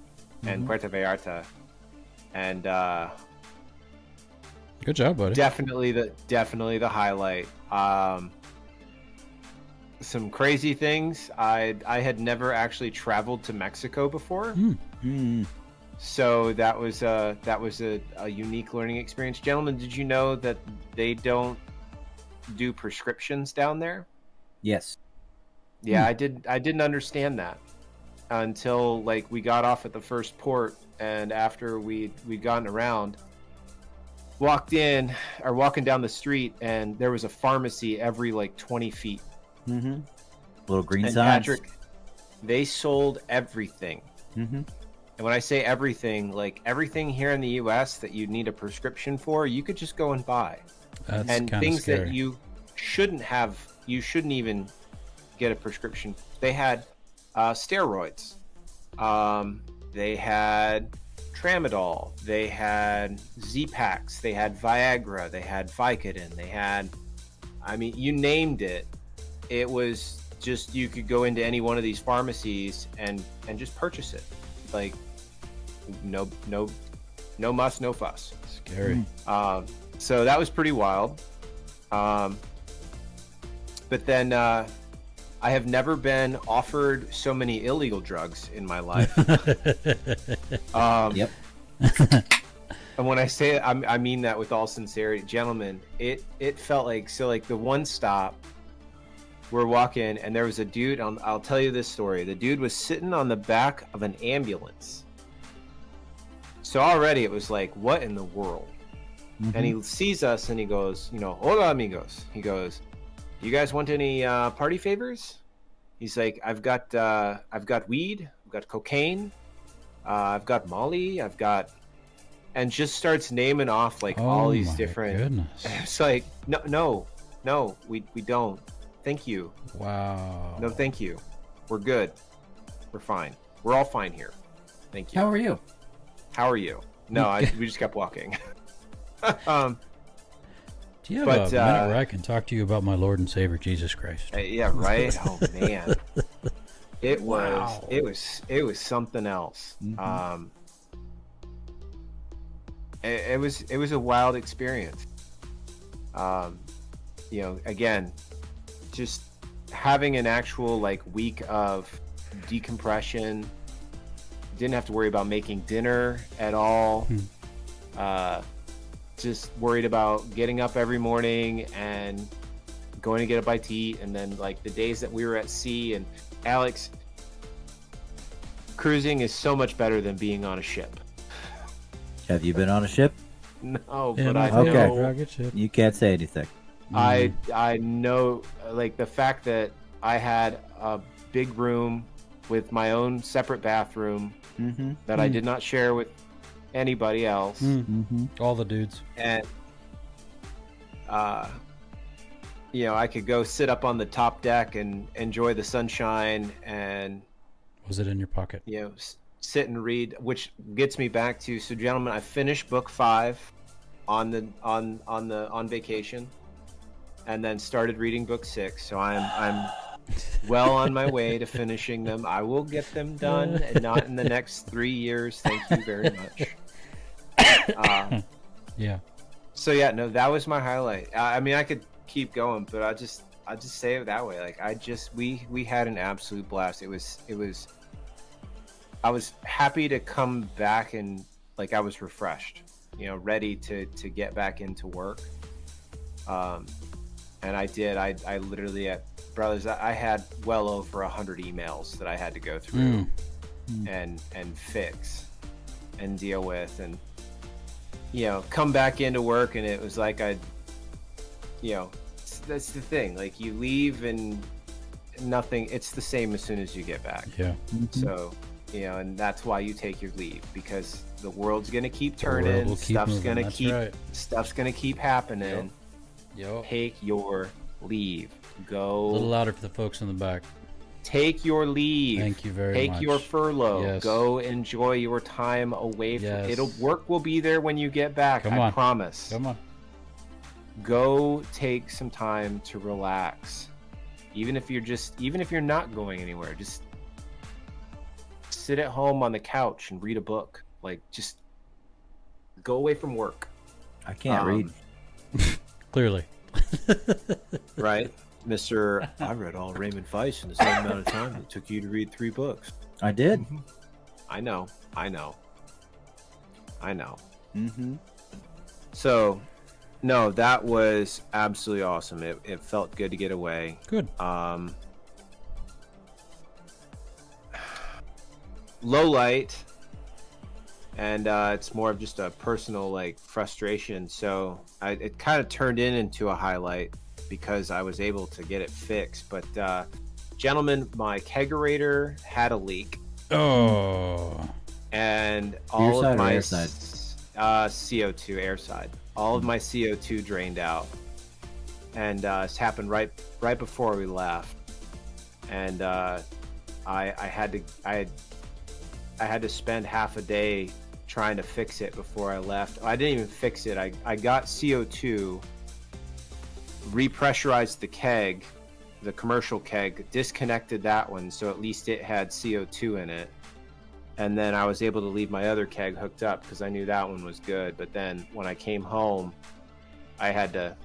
[SPEAKER 1] and Puerto Vallarta, and
[SPEAKER 3] good job, buddy.
[SPEAKER 1] definitely the highlight. Some crazy things. I had never actually traveled to Mexico before, so that was a unique learning experience. Gentlemen, did you know that they don't do prescriptions down there?
[SPEAKER 2] Yes.
[SPEAKER 1] Yeah, I didn't understand that until, like, we got off at the first port, and after we'd gotten around, walking down the street, and there was a pharmacy every like 20 feet.
[SPEAKER 2] Mm-hmm. Little green
[SPEAKER 1] And
[SPEAKER 2] signs.
[SPEAKER 1] Patrick, they sold everything.
[SPEAKER 2] Mm-hmm.
[SPEAKER 1] And when I say everything, like everything here in the U.S. that you'd need a prescription for, you could just go and buy.
[SPEAKER 3] That's
[SPEAKER 1] And
[SPEAKER 3] kind of
[SPEAKER 1] things
[SPEAKER 3] scary.
[SPEAKER 1] that you shouldn't even get a prescription. They had steroids. They had tramadol. They had Z-Paks. They had Viagra. They had Vicodin. They had, I mean, you named it. It was just, you could go into any one of these pharmacies and just purchase it. Like, no muss, no fuss.
[SPEAKER 3] Scary.
[SPEAKER 1] So that was pretty wild. But then I have never been offered so many illegal drugs in my life.
[SPEAKER 2] Yep.
[SPEAKER 1] And when I say it, I mean that with all sincerity. Gentlemen, it felt like, so like the one stop, we're walking, and there was a dude. I'll tell you this story. The dude was sitting on the back of an ambulance. So already it was like, what in the world? And he sees us and he goes, hola amigos. He goes, you guys want any party favors? He's like, I've got weed, I've got cocaine, I've got Molly, and just starts naming off like all these different.
[SPEAKER 3] Goodness.
[SPEAKER 1] It's like, no, we don't. Thank you.
[SPEAKER 3] Wow.
[SPEAKER 1] No, thank you. We're good. We're fine. We're all fine here. Thank you.
[SPEAKER 2] How are you?
[SPEAKER 1] How are you? No, we just kept walking.
[SPEAKER 3] Do you have a minute where I can talk to you about my Lord and Savior Jesus Christ?
[SPEAKER 1] Yeah, right. Oh man, it was something else. It was a wild experience. Again, just having an actual like week of decompression. Didn't have to worry about making dinner at all. Just worried about getting up every morning and going to get a bite to eat. And then like the days that we were at sea, and Alex, cruising is so much better than being on a ship.
[SPEAKER 2] Have you been on a ship?
[SPEAKER 1] No,
[SPEAKER 3] Yeah,
[SPEAKER 1] but I
[SPEAKER 2] okay.
[SPEAKER 1] know.
[SPEAKER 3] Rocket ship.
[SPEAKER 2] You can't say anything.
[SPEAKER 1] I know, like the fact that I had a big room with my own separate bathroom that I did not share with anybody else.
[SPEAKER 3] All the dudes.
[SPEAKER 1] And I could go sit up on the top deck and enjoy the sunshine, and
[SPEAKER 3] was it in your pocket?
[SPEAKER 1] sit and read, which gets me back to, so gentlemen, I finished book 5 on vacation, and then started reading book 6. So I'm well on my way to finishing them. I will get them done, and not in the next 3 years. Thank you very much.
[SPEAKER 3] Yeah.
[SPEAKER 1] So yeah, no, that was my highlight. I mean, I could keep going, but I'll just say it that way. Like we had an absolute blast. It was. I was happy to come back, and like I was refreshed, ready to get back into work. And I did. I literally at Brothers, I had well over 100 emails that I had to go through and fix and deal with, and come back into work, and it was like that's the thing. Like you leave and nothing. It's the same as soon as you get back.
[SPEAKER 3] Yeah.
[SPEAKER 1] So and that's why you take your leave, because the world's gonna keep turning. Stuff's gonna keep happening.
[SPEAKER 3] Yep.
[SPEAKER 1] Take your leave. Go.
[SPEAKER 3] A little louder for the folks in the back.
[SPEAKER 1] Take your leave.
[SPEAKER 3] Thank you very much.
[SPEAKER 1] Take your furlough.
[SPEAKER 3] Yes.
[SPEAKER 1] Go enjoy your time away from work will be there when you get back. I promise.
[SPEAKER 3] Come on.
[SPEAKER 1] Go take some time to relax. Even if you're not going anywhere, just sit at home on the couch and read a book. Like, just go away from work.
[SPEAKER 2] I can't read.
[SPEAKER 3] Clearly.
[SPEAKER 1] Right? I read all Raymond Weiss in the same amount of time it took you to read 3 books.
[SPEAKER 2] I did.
[SPEAKER 1] I know. So, no, that was absolutely awesome. It felt good to get away.
[SPEAKER 3] Good.
[SPEAKER 1] Low light, and it's more of just a personal like frustration. So it kind of turned into a highlight because I was able to get it fixed. But gentlemen, my kegerator had a leak.
[SPEAKER 3] Oh.
[SPEAKER 1] And all of my
[SPEAKER 2] CO2
[SPEAKER 1] airside. All of my CO2 drained out, and it's happened right before we left. And I had to spend half a day trying to fix it before I left. I didn't even fix it. I got CO2, repressurized the keg, the commercial keg, disconnected that one so at least it had CO2 in it. And then I was able to leave my other keg hooked up because I knew that one was good. But then when I came home, I had to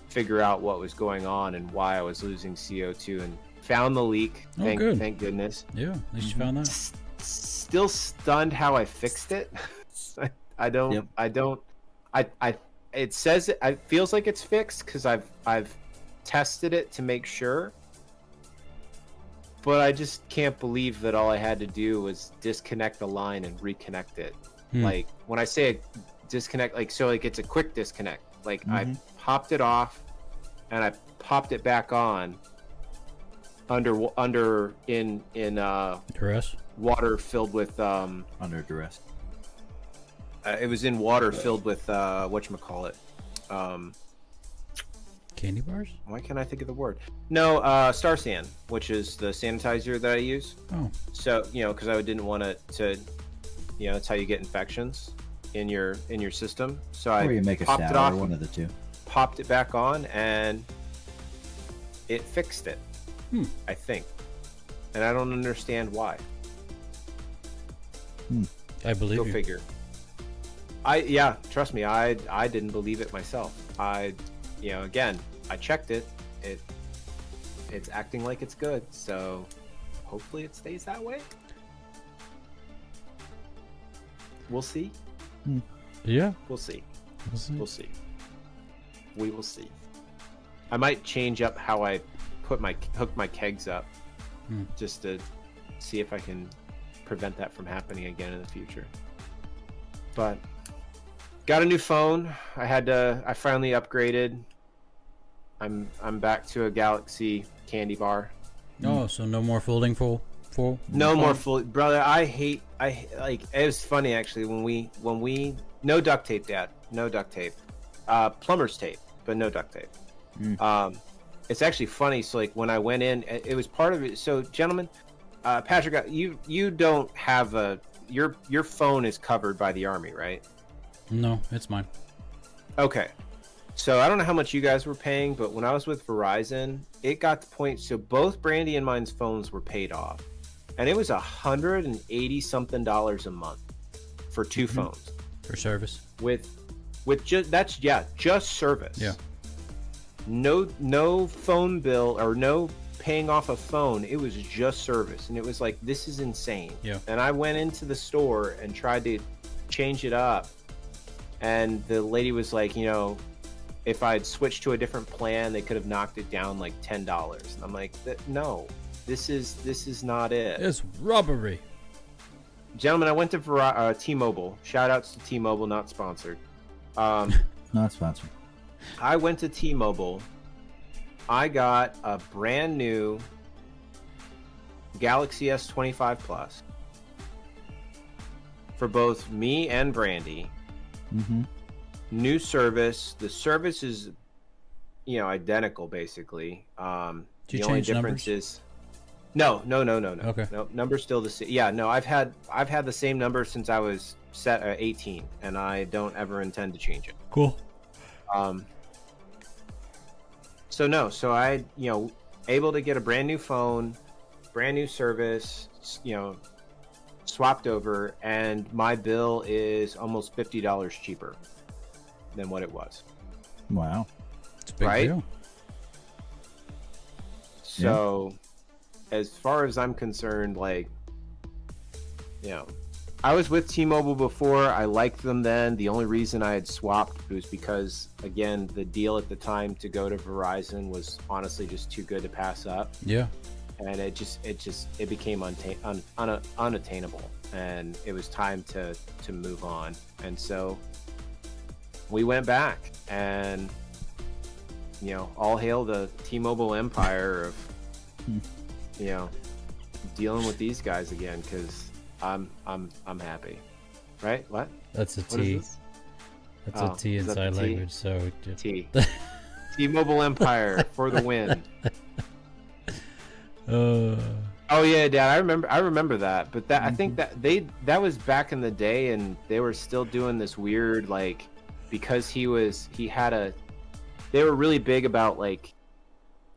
[SPEAKER 1] figure out what was going on and why I was losing CO2, and found the leak. Thank goodness.
[SPEAKER 3] Yeah, at least you found that.
[SPEAKER 1] Still stunned how I fixed it. It says it feels like it's fixed because I've tested it to make sure, But I just can't believe that all I had to do was disconnect the line and reconnect it. Like when I say disconnect, like so, like it's a quick disconnect. Like I popped it off, and I popped it back on. Under in
[SPEAKER 3] Duress?
[SPEAKER 1] Water filled with
[SPEAKER 2] Under duress.
[SPEAKER 1] it was in water filled with whatchamacallit.
[SPEAKER 3] Candy bars?
[SPEAKER 1] Why can't I think of the word? No, Star San, which is the sanitizer that I use.
[SPEAKER 3] Oh.
[SPEAKER 1] So, because I didn't want it to, that's how you get infections in your system. So
[SPEAKER 2] Or you make a
[SPEAKER 1] popped
[SPEAKER 2] sour,
[SPEAKER 1] it off,
[SPEAKER 2] one of the two.
[SPEAKER 1] popped it back on, and it fixed it. I think. And I don't understand why.
[SPEAKER 3] I believe
[SPEAKER 1] Go
[SPEAKER 3] you.
[SPEAKER 1] figure. Trust me, I didn't believe it myself. Again, I checked it. It's acting like it's good, so hopefully it stays that way. We'll see.
[SPEAKER 3] Yeah.
[SPEAKER 1] We'll see.
[SPEAKER 3] We'll see.
[SPEAKER 1] We will see. I might change up how I hook my kegs up, just to see if I can prevent that from happening again in the future. But got a new phone. I finally upgraded. I'm back to a Galaxy candy bar.
[SPEAKER 3] Oh, so no more folding full.
[SPEAKER 1] No more full, brother. I like. It was funny actually when we no duct tape, Dad. No duct tape. Plumber's tape, but no duct tape. It's actually funny. So like when I went in, it was part of it. So gentlemen, Patrick, you don't have your phone is covered by the Army, right?
[SPEAKER 3] No, it's mine.
[SPEAKER 1] Okay. So I don't know how much you guys were paying, but when I was with Verizon, it got to the point. So both Brandy and mine's phones were paid off, and it was $180 something a month for two phones
[SPEAKER 3] For service.
[SPEAKER 1] with just service.
[SPEAKER 3] Yeah.
[SPEAKER 1] No phone bill or no paying off a phone. It was just service, and it was like, this is insane.
[SPEAKER 3] Yeah.
[SPEAKER 1] And I went into the store and tried to change it up, and the lady was like, if I'd switched to a different plan, they could have knocked it down like $10. And I'm like, no, this is not it.
[SPEAKER 3] It's robbery.
[SPEAKER 1] Gentlemen, I went to T-Mobile. Shout outs to T-Mobile, not sponsored.
[SPEAKER 2] Not sponsored.
[SPEAKER 1] I went to T-Mobile. I got a brand new Galaxy S25 Plus for both me and Brandy. New service. The service is, identical basically.
[SPEAKER 3] Did you
[SPEAKER 1] the only
[SPEAKER 3] change
[SPEAKER 1] difference
[SPEAKER 3] numbers?
[SPEAKER 1] is no.
[SPEAKER 3] Okay.
[SPEAKER 1] No, number's still the same. Yeah, no, I've had the same number since I was set at 18, and I don't ever intend to change it.
[SPEAKER 3] Cool.
[SPEAKER 1] So I, able to get a brand new phone, brand new service, swapped over, and my bill is almost $50 cheaper than what it was.
[SPEAKER 2] Wow.
[SPEAKER 3] It's a big
[SPEAKER 1] Right?
[SPEAKER 3] deal.
[SPEAKER 1] So, as far as I'm concerned, I was with T-Mobile before. I liked them then. The only reason I had swapped was because, again, the deal at the time to go to Verizon was honestly just too good to pass up.
[SPEAKER 3] Yeah.
[SPEAKER 1] And it became unattainable, and it was time to move on. And so we went back, and all hail the T-Mobile empire of dealing with these guys again, because I'm happy. Right? What?
[SPEAKER 3] That's a
[SPEAKER 1] What
[SPEAKER 3] T.
[SPEAKER 1] is this?
[SPEAKER 3] That's
[SPEAKER 1] Oh,
[SPEAKER 3] a T
[SPEAKER 1] is that the
[SPEAKER 3] inside
[SPEAKER 1] T?
[SPEAKER 3] language. So
[SPEAKER 1] T. T-Mobile empire for the win. Oh yeah, Dad. I remember that. But that I think that was back in the day, and they were still doing this weird because they were really big about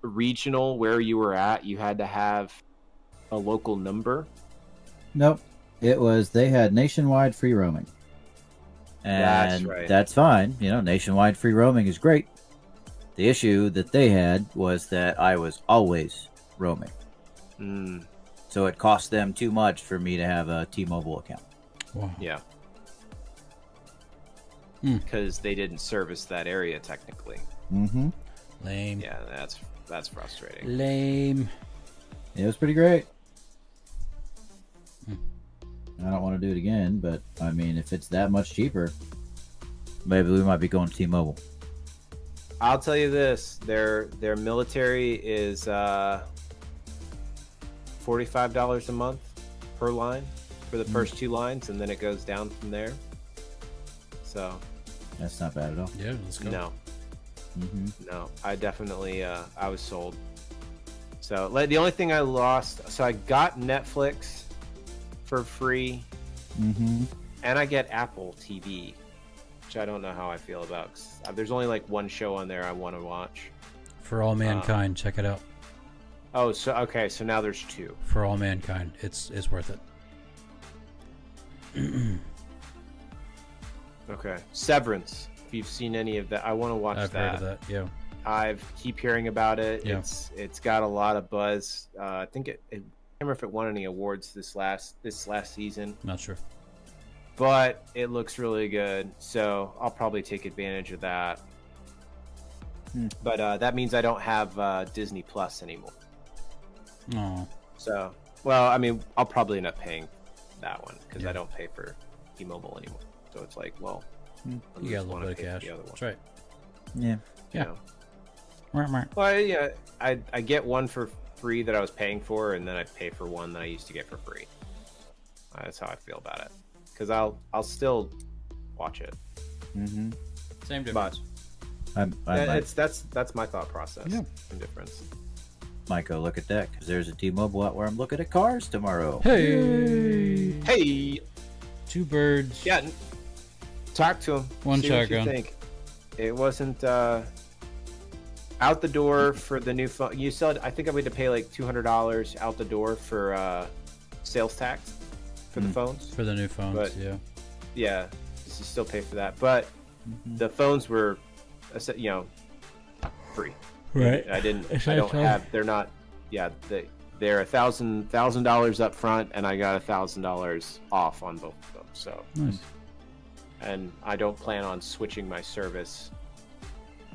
[SPEAKER 1] regional where you were at. You had to have a local number.
[SPEAKER 2] Nope. They had nationwide free roaming. And
[SPEAKER 1] That's right.
[SPEAKER 2] that's fine. Nationwide free roaming is great. The issue that they had was that I was always roaming. So it cost them too much for me to have a T-Mobile account.
[SPEAKER 3] wow.
[SPEAKER 1] Yeah. Because they didn't service that area technically.
[SPEAKER 2] Mm-hmm.
[SPEAKER 3] Lame.
[SPEAKER 1] Yeah, that's frustrating.
[SPEAKER 3] Lame.
[SPEAKER 2] It was pretty great. I don't want to do it again, but I mean, if it's that much cheaper, maybe we might be going to T-Mobile.
[SPEAKER 1] I'll tell you this: their military is $45 a month per line for the first 2 lines, and then it goes down from there. So
[SPEAKER 2] that's not bad at all.
[SPEAKER 3] Yeah, let's go.
[SPEAKER 1] No, no, I definitely I was sold. So the only thing I lost, so I got Netflix for free, and I get Apple TV, which I don't know how I feel about. 'Cause there's only like one show on there I want to watch.
[SPEAKER 3] For All Mankind, check it out.
[SPEAKER 1] Oh, so okay, so now there's 2.
[SPEAKER 3] For All Mankind, it's worth it.
[SPEAKER 1] Okay, Severance. If you've seen any of that, I want to watch that.
[SPEAKER 3] I've heard of that. Yeah.
[SPEAKER 1] I keep hearing about it.
[SPEAKER 3] Yeah.
[SPEAKER 1] It's got a lot of buzz. I think I can't remember if it won any awards this last season,
[SPEAKER 3] Not sure.
[SPEAKER 1] but it looks really good. So I'll probably take advantage of that. But that means I don't have Disney Plus anymore.
[SPEAKER 3] Oh.
[SPEAKER 1] So, well, I mean, I'll probably end up paying that one because
[SPEAKER 3] Yeah.
[SPEAKER 1] I don't pay for T-Mobile anymore. So it's like, well,
[SPEAKER 3] You got a little bit of cash. That's right.
[SPEAKER 2] Yeah.
[SPEAKER 3] Yeah.
[SPEAKER 1] You know? Well, yeah, I get one for free that I was paying for, and then I pay for one that I used to get for free. That's how I feel about it, because I'll still watch it.
[SPEAKER 3] Same difference.
[SPEAKER 1] That's my thought process.
[SPEAKER 3] Yeah.
[SPEAKER 1] Same difference.
[SPEAKER 2] Might go look at that because there's a T-Mobile out where I'm looking at cars tomorrow.
[SPEAKER 1] Hey,
[SPEAKER 3] 2 birds.
[SPEAKER 1] yeah, talk to him.
[SPEAKER 3] One
[SPEAKER 1] See what you
[SPEAKER 3] shotgun.
[SPEAKER 1] think. It wasn't out the door for the new phone. You said I think I had to pay like $200 out the door for sales tax for the phones.
[SPEAKER 3] For the new phones,
[SPEAKER 1] But-
[SPEAKER 3] yeah.
[SPEAKER 1] Yeah, you still pay for that, but the phones were, free.
[SPEAKER 3] Right.
[SPEAKER 1] I don't have. They're not. Yeah, they're $1,000 up front, and I got $1,000 off on both of them. So,
[SPEAKER 3] Nice.
[SPEAKER 1] and I don't plan on switching my service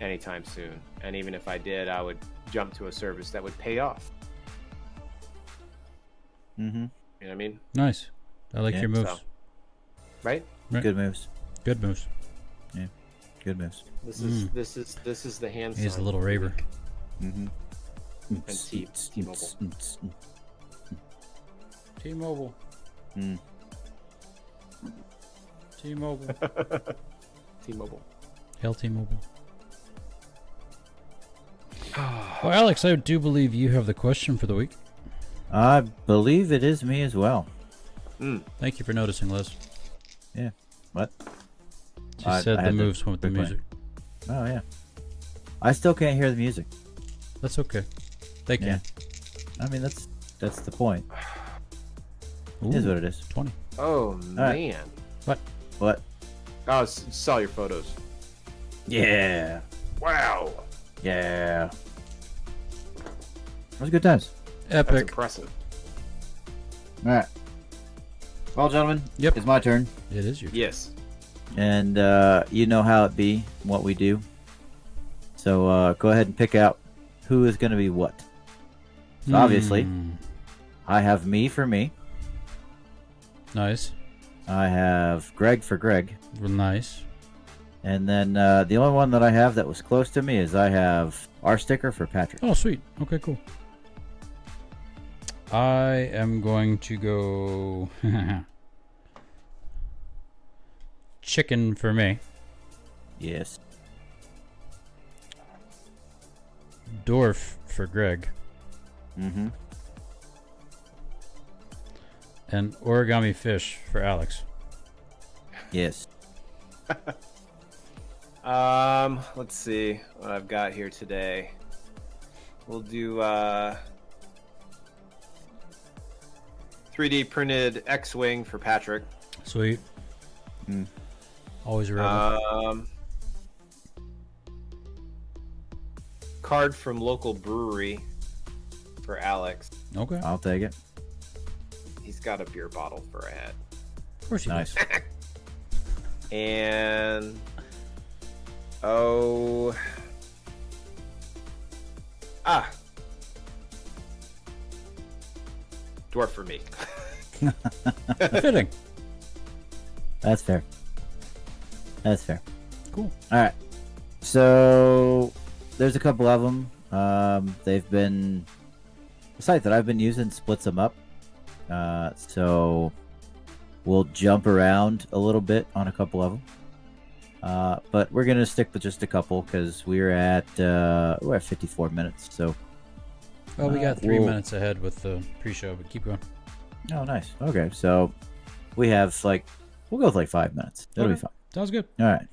[SPEAKER 1] anytime soon. And even if I did, I would jump to a service that would pay off. You know what I mean?
[SPEAKER 3] Nice. I like
[SPEAKER 2] Yeah,
[SPEAKER 3] your moves.
[SPEAKER 1] so- Right?
[SPEAKER 3] Right.
[SPEAKER 2] Good moves.
[SPEAKER 3] Good moves.
[SPEAKER 2] Good moves.
[SPEAKER 1] This is the hand.
[SPEAKER 3] He's a
[SPEAKER 1] sign
[SPEAKER 3] little raver.
[SPEAKER 1] and T-Mobile.
[SPEAKER 3] T-Mobile. T-Mobile.
[SPEAKER 1] T-Mobile.
[SPEAKER 3] Hail T-Mobile. Well, Alex, I do believe you have the question for the week.
[SPEAKER 2] I believe it is me as well.
[SPEAKER 3] Thank you for noticing, Liz.
[SPEAKER 2] Yeah. What?
[SPEAKER 3] She
[SPEAKER 2] I
[SPEAKER 3] said the
[SPEAKER 2] had to
[SPEAKER 3] moves went with the
[SPEAKER 2] quick
[SPEAKER 3] music.
[SPEAKER 2] Oh yeah. I still can't hear the music.
[SPEAKER 3] That's okay. They can.
[SPEAKER 2] Yeah. I mean that's the point. It is
[SPEAKER 3] Ooh,
[SPEAKER 2] what it is.
[SPEAKER 3] 20.
[SPEAKER 1] Oh
[SPEAKER 2] right.
[SPEAKER 1] man.
[SPEAKER 2] What?
[SPEAKER 1] Oh, saw your photos.
[SPEAKER 2] Yeah.
[SPEAKER 1] Wow.
[SPEAKER 2] Yeah. It was good times.
[SPEAKER 1] That's
[SPEAKER 3] Epic.
[SPEAKER 1] impressive.
[SPEAKER 2] All right. Well, gentlemen,
[SPEAKER 3] Yep.
[SPEAKER 2] it's my turn,
[SPEAKER 3] It is you.
[SPEAKER 1] Yes.
[SPEAKER 2] and you know how it be, what we do. So go ahead and pick out who is going to be what. So obviously, I have me for me.
[SPEAKER 3] Nice.
[SPEAKER 2] I have Greg for Greg.
[SPEAKER 3] Real nice.
[SPEAKER 2] And then the only one that I have that was close to me is I have our sticker for Patrick.
[SPEAKER 3] Oh, sweet. Okay, cool. I am going to go chicken for me.
[SPEAKER 2] Yes.
[SPEAKER 3] Dwarf for Greg.
[SPEAKER 2] Mm-hmm.
[SPEAKER 3] And origami fish for Alex.
[SPEAKER 2] Yes.
[SPEAKER 1] Let's see what I've got here today. We'll do 3D printed X-Wing for Patrick.
[SPEAKER 3] Sweet. Always a rebel.
[SPEAKER 1] Card from local brewery for Alex.
[SPEAKER 3] Okay.
[SPEAKER 2] I'll take it.
[SPEAKER 1] He's got a beer bottle for a head.
[SPEAKER 3] Of course he
[SPEAKER 2] Nice.
[SPEAKER 3] does.
[SPEAKER 1] And dwarf for me.
[SPEAKER 3] Fitting.
[SPEAKER 2] That's fair. That's fair.
[SPEAKER 3] Cool.
[SPEAKER 2] All right. So there's a couple of them. They've been the site that I've been using splits them up. So we'll jump around a little bit on a couple of them. But we're gonna stick with just a couple because we're at 54 minutes. So
[SPEAKER 3] Well, we got 3 minutes ahead with the pre-show, but keep going.
[SPEAKER 2] oh, nice. Okay, so we have we'll go with 5 minutes. That'll be fine.
[SPEAKER 3] Sounds good.
[SPEAKER 2] All right.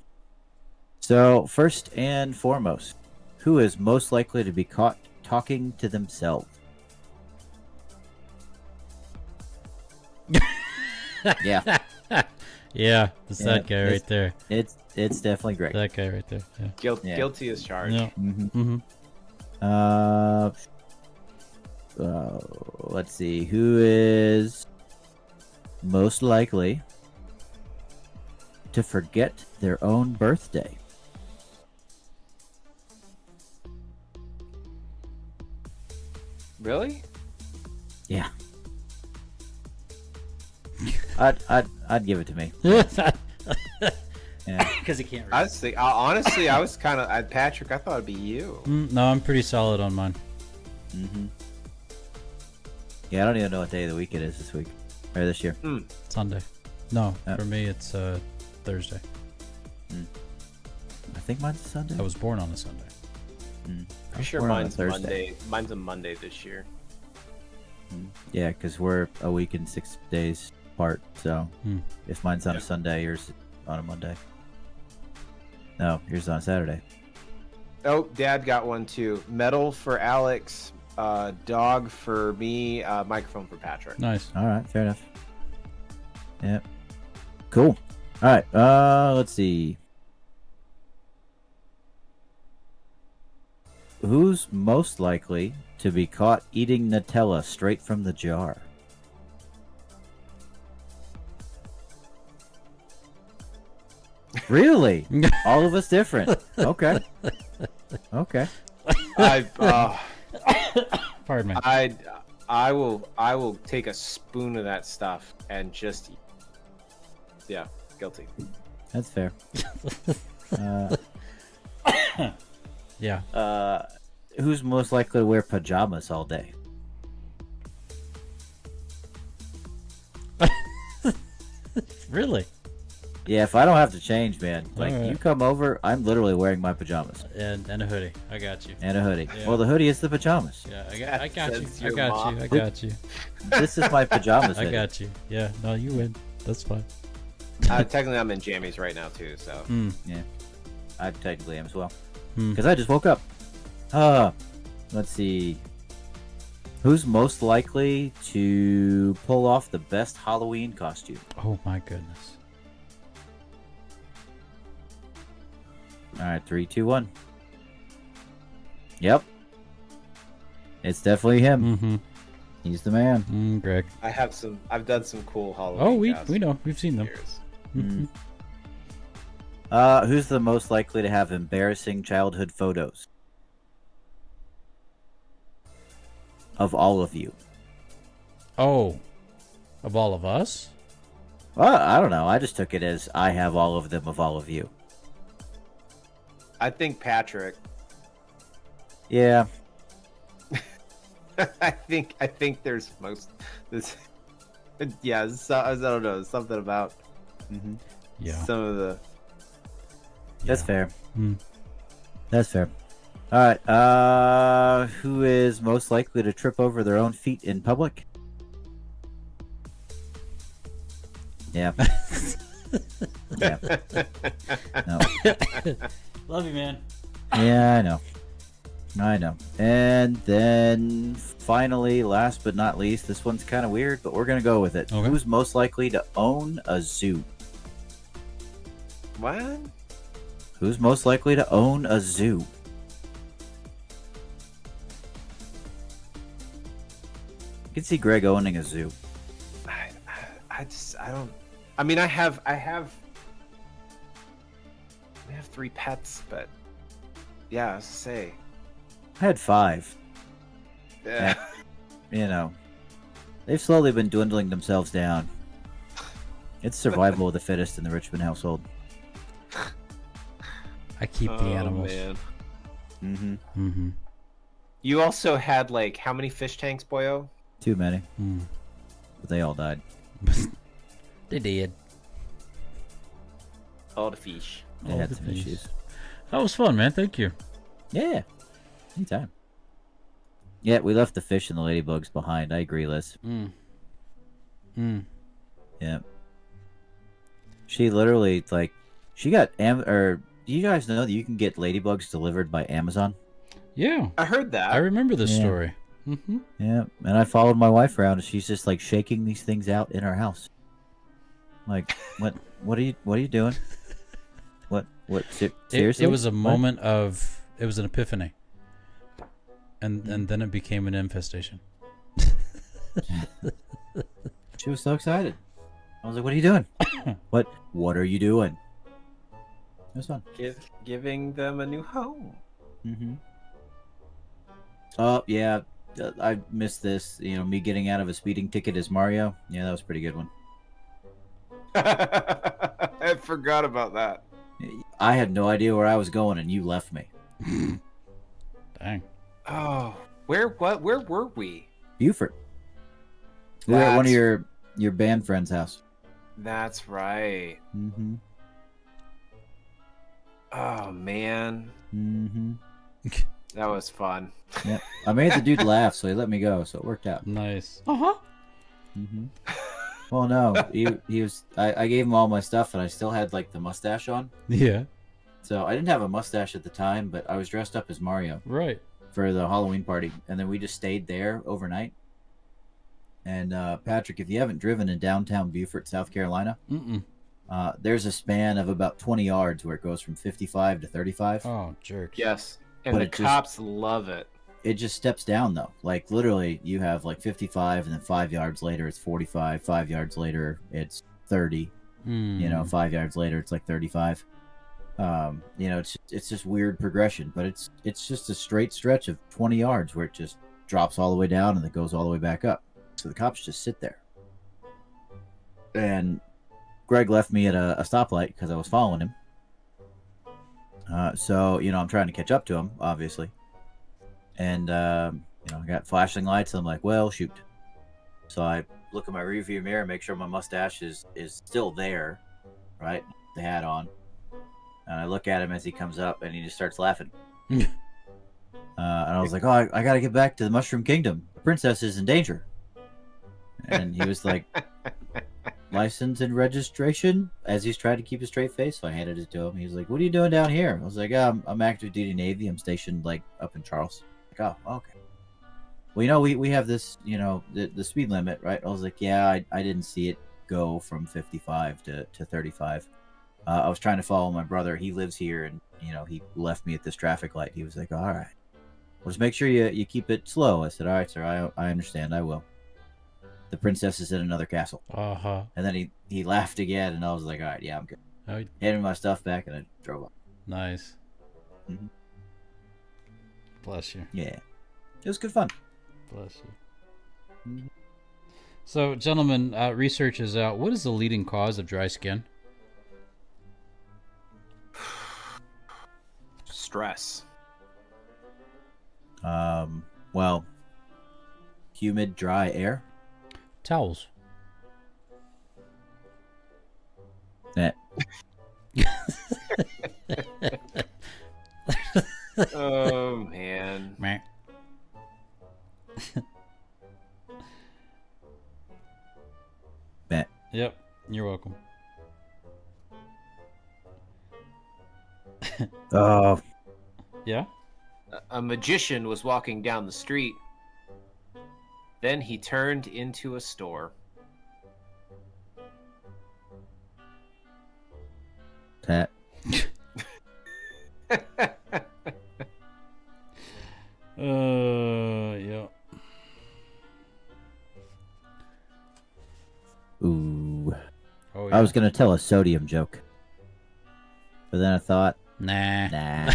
[SPEAKER 2] So first and foremost, who is most likely to be caught talking to themselves? Yeah.
[SPEAKER 3] Yeah, it's that guy right there.
[SPEAKER 2] It's definitely Greg.
[SPEAKER 3] That guy right there. Yeah.
[SPEAKER 2] Yeah.
[SPEAKER 1] Guilty as charged.
[SPEAKER 3] Yeah.
[SPEAKER 2] Mm-hmm. Let's see. Who is most likely to forget their own birthday?
[SPEAKER 1] Really?
[SPEAKER 2] Yeah. I'd give it to me. Yeah.
[SPEAKER 3] Because he can't
[SPEAKER 1] I
[SPEAKER 3] read.
[SPEAKER 1] was honestly, I was kind of Patrick. I thought it'd be you.
[SPEAKER 3] No, I'm pretty solid on mine.
[SPEAKER 2] Mm-hmm. Yeah, I don't even know what day of the week it is this week or this year.
[SPEAKER 3] Sunday. No,
[SPEAKER 2] Oh.
[SPEAKER 3] for me it's Thursday.
[SPEAKER 2] I think mine's a Sunday.
[SPEAKER 3] I was born on a Sunday.
[SPEAKER 1] I'm sure
[SPEAKER 2] born on a
[SPEAKER 1] mine's
[SPEAKER 2] Thursday.
[SPEAKER 1] Monday. Mine's a Monday this year.
[SPEAKER 2] Yeah, because we're a week and 6 days apart. So if mine's on
[SPEAKER 1] Yeah.
[SPEAKER 2] a Sunday, yours on a Monday. No, yours on a Saturday.
[SPEAKER 1] Oh, Dad got one too. Medal for Alex, dog for me, microphone for Patrick.
[SPEAKER 3] Nice.
[SPEAKER 2] All right, fair enough. Yep. Cool. All right. Let's see. Who's most likely to be caught eating Nutella straight from the jar? Really? All of us different. Okay. Okay.
[SPEAKER 3] Pardon me.
[SPEAKER 1] I will take a spoon of that stuff and just eat. Yeah, guilty.
[SPEAKER 2] That's fair.
[SPEAKER 3] Yeah.
[SPEAKER 2] Who's most likely to wear pajamas all day?
[SPEAKER 3] Really?
[SPEAKER 2] Yeah, if I don't have to change, man. Like,
[SPEAKER 3] Alright.
[SPEAKER 2] you come over, I'm literally wearing my pajamas
[SPEAKER 3] And a hoodie. I got you.
[SPEAKER 2] and a hoodie.
[SPEAKER 3] Yeah.
[SPEAKER 2] Well, the hoodie is the pajamas.
[SPEAKER 3] Yeah, I got you.
[SPEAKER 1] Says
[SPEAKER 3] I
[SPEAKER 1] your
[SPEAKER 3] got
[SPEAKER 1] mom.
[SPEAKER 3] you. I got you.
[SPEAKER 2] This is my pajamas
[SPEAKER 3] I
[SPEAKER 2] hoodie.
[SPEAKER 3] got you. Yeah. No, you win. That's fine.
[SPEAKER 1] Technically, I'm in jammies right now too. So
[SPEAKER 2] Yeah, I technically am as well.
[SPEAKER 3] Hmm.
[SPEAKER 2] Because I just woke up. Let's see. Who's most likely to pull off the best Halloween costume?
[SPEAKER 3] Oh my goodness.
[SPEAKER 2] All right, 3, 2, 1. Yep. It's definitely him.
[SPEAKER 3] Mm-hmm.
[SPEAKER 2] He's the man.
[SPEAKER 3] Greg.
[SPEAKER 1] I've done some cool Halloween.
[SPEAKER 3] Oh, we
[SPEAKER 1] costumes
[SPEAKER 3] know. We've seen them.
[SPEAKER 1] over the
[SPEAKER 3] Mhm.
[SPEAKER 1] years.
[SPEAKER 2] Who's the most likely to have embarrassing childhood photos? Of all of you.
[SPEAKER 3] Oh, of all of us?
[SPEAKER 2] Well, I don't know. I just took it as I have all of them of all of you.
[SPEAKER 1] I think Patrick.
[SPEAKER 2] Yeah.
[SPEAKER 1] I think there's most this. Yeah, I don't know. Something about
[SPEAKER 3] Yeah.
[SPEAKER 1] some of the.
[SPEAKER 2] That's
[SPEAKER 3] Yeah.
[SPEAKER 2] fair.
[SPEAKER 3] Hmm.
[SPEAKER 2] That's fair. All right. Who is most likely to trip over their own feet in public? Yeah. Yeah. No.
[SPEAKER 3] Love you, man.
[SPEAKER 2] Yeah, I know. And then finally, last but not least, this one's kind of weird, but we're gonna go with it.
[SPEAKER 3] Okay.
[SPEAKER 2] Who's most likely to own a zoo?
[SPEAKER 1] What?
[SPEAKER 2] Who's most likely to own a zoo? You can see Greg owning a zoo.
[SPEAKER 1] I don't. I mean, I have 3 pets, but yeah, let's say.
[SPEAKER 2] I had 5.
[SPEAKER 1] Yeah.
[SPEAKER 2] You know, They've slowly been dwindling themselves down. It's survival of the fittest in the Richmond household.
[SPEAKER 3] I keep the animals.
[SPEAKER 1] Man.
[SPEAKER 2] Mm-hmm.
[SPEAKER 3] Mm-hmm.
[SPEAKER 1] You also had like how many fish tanks, boyo?
[SPEAKER 2] Too many. But they all died.
[SPEAKER 3] They did.
[SPEAKER 1] All the fish.
[SPEAKER 2] They had some issues.
[SPEAKER 3] That was fun, man. Thank you.
[SPEAKER 2] Yeah. Anytime. Yeah, we left the fish and the ladybugs behind. I agree, Liz. Yeah. She literally, like, she got, do you guys know that you can get ladybugs delivered by Amazon?
[SPEAKER 3] Yeah.
[SPEAKER 1] I heard that.
[SPEAKER 3] I remember this story. Mm-hmm.
[SPEAKER 2] Yeah, and I followed my wife around, and she's just, like, shaking these things out in our house. Like, what are you doing? What, seriously?
[SPEAKER 3] It was a moment of, it was an epiphany. And then it became an infestation.
[SPEAKER 2] She was so excited. I was like, what are you doing? What are you doing? It was fun.
[SPEAKER 1] Giving them a new home.
[SPEAKER 2] Mm-hmm. Oh, yeah. I missed this. You know, me getting out of a speeding ticket as Mario. Yeah, that was a pretty good one.
[SPEAKER 1] I forgot about that.
[SPEAKER 2] I had no idea where I was going, and you left me.
[SPEAKER 3] Dang.
[SPEAKER 1] Oh, where were we?
[SPEAKER 2] Buford. We were at one of your band friend's house.
[SPEAKER 1] That's right.
[SPEAKER 2] Mm-hmm.
[SPEAKER 1] Oh man.
[SPEAKER 2] Mm-hmm.
[SPEAKER 1] That was fun.
[SPEAKER 2] Yeah, I made the dude laugh, so he let me go, so it worked out.
[SPEAKER 3] Nice.
[SPEAKER 2] Mm-hmm. Well, no, he was. I gave him all my stuff, and I still had like the mustache on.
[SPEAKER 3] Yeah.
[SPEAKER 2] So I didn't have a mustache at the time, but I was dressed up as Mario.
[SPEAKER 3] Right.
[SPEAKER 2] For the Halloween party, and then we just stayed there overnight. And Patrick, if you haven't driven in downtown Beaufort, South Carolina, there's a span of about 20 yards where it goes from 55 to 35.
[SPEAKER 3] Oh, jerks.
[SPEAKER 1] Yes, and the cops love it.
[SPEAKER 2] It just steps down though. Like literally, you have like 55, and then 5 yards later it's 45. 5 yards later it's 30. You know, 5 yards later it's like 35. You know, it's just weird progression, but it's just a straight stretch of 20 yards where it just drops all the way down and then goes all the way back up. So the cops just sit there. And Greg left me at a stoplight because I was following him. So, you know, I'm trying to catch up to him, obviously. And, you know, I got flashing lights, and I'm like, well, shoot. So I look in my rearview mirror, make sure my mustache is still there, right? The hat on. And I look at him as he comes up, and he just starts laughing. And I was like, oh, I got to get back to the Mushroom Kingdom. The princess is in danger. And he was like, license and registration? As he's trying to keep a straight face. So I handed it to him. He was like, what are you doing down here? I was like, I'm active duty Navy. I'm stationed like up in Charles. Like, oh, okay. Well, you know, we have this, you know, the speed limit, right? I was like, yeah, I didn't see it go from 55 to 35. I was trying to follow my brother. He lives here, and, you know, he left me at this traffic light. He was like, all right. Well, just make sure you keep it slow. I said, all right, sir, I understand. I will. The princess is in another castle.
[SPEAKER 3] Uh-huh.
[SPEAKER 2] And then he laughed again, and I was like, all right, yeah, I'm good. Handed my stuff back, and I drove up.
[SPEAKER 3] Nice.
[SPEAKER 2] Mm-hmm.
[SPEAKER 3] Bless you.
[SPEAKER 2] Yeah. It was good fun.
[SPEAKER 3] Bless you. Mm-hmm. So, gentlemen, research is out. What is the leading cause of dry skin?
[SPEAKER 1] Stress.
[SPEAKER 2] Well, humid, dry air.
[SPEAKER 3] Towels.
[SPEAKER 2] Yeah.
[SPEAKER 1] Oh man.
[SPEAKER 3] Meh.
[SPEAKER 2] Bet.
[SPEAKER 3] Yep. You're welcome.
[SPEAKER 2] Oh.
[SPEAKER 3] Yeah?
[SPEAKER 1] A magician was walking down the street. Then he turned into a store.
[SPEAKER 2] Pat.
[SPEAKER 3] Yeah.
[SPEAKER 2] Ooh.
[SPEAKER 3] Oh, yeah.
[SPEAKER 2] I was gonna tell a sodium joke, but then I thought,
[SPEAKER 3] Nah.
[SPEAKER 2] nah.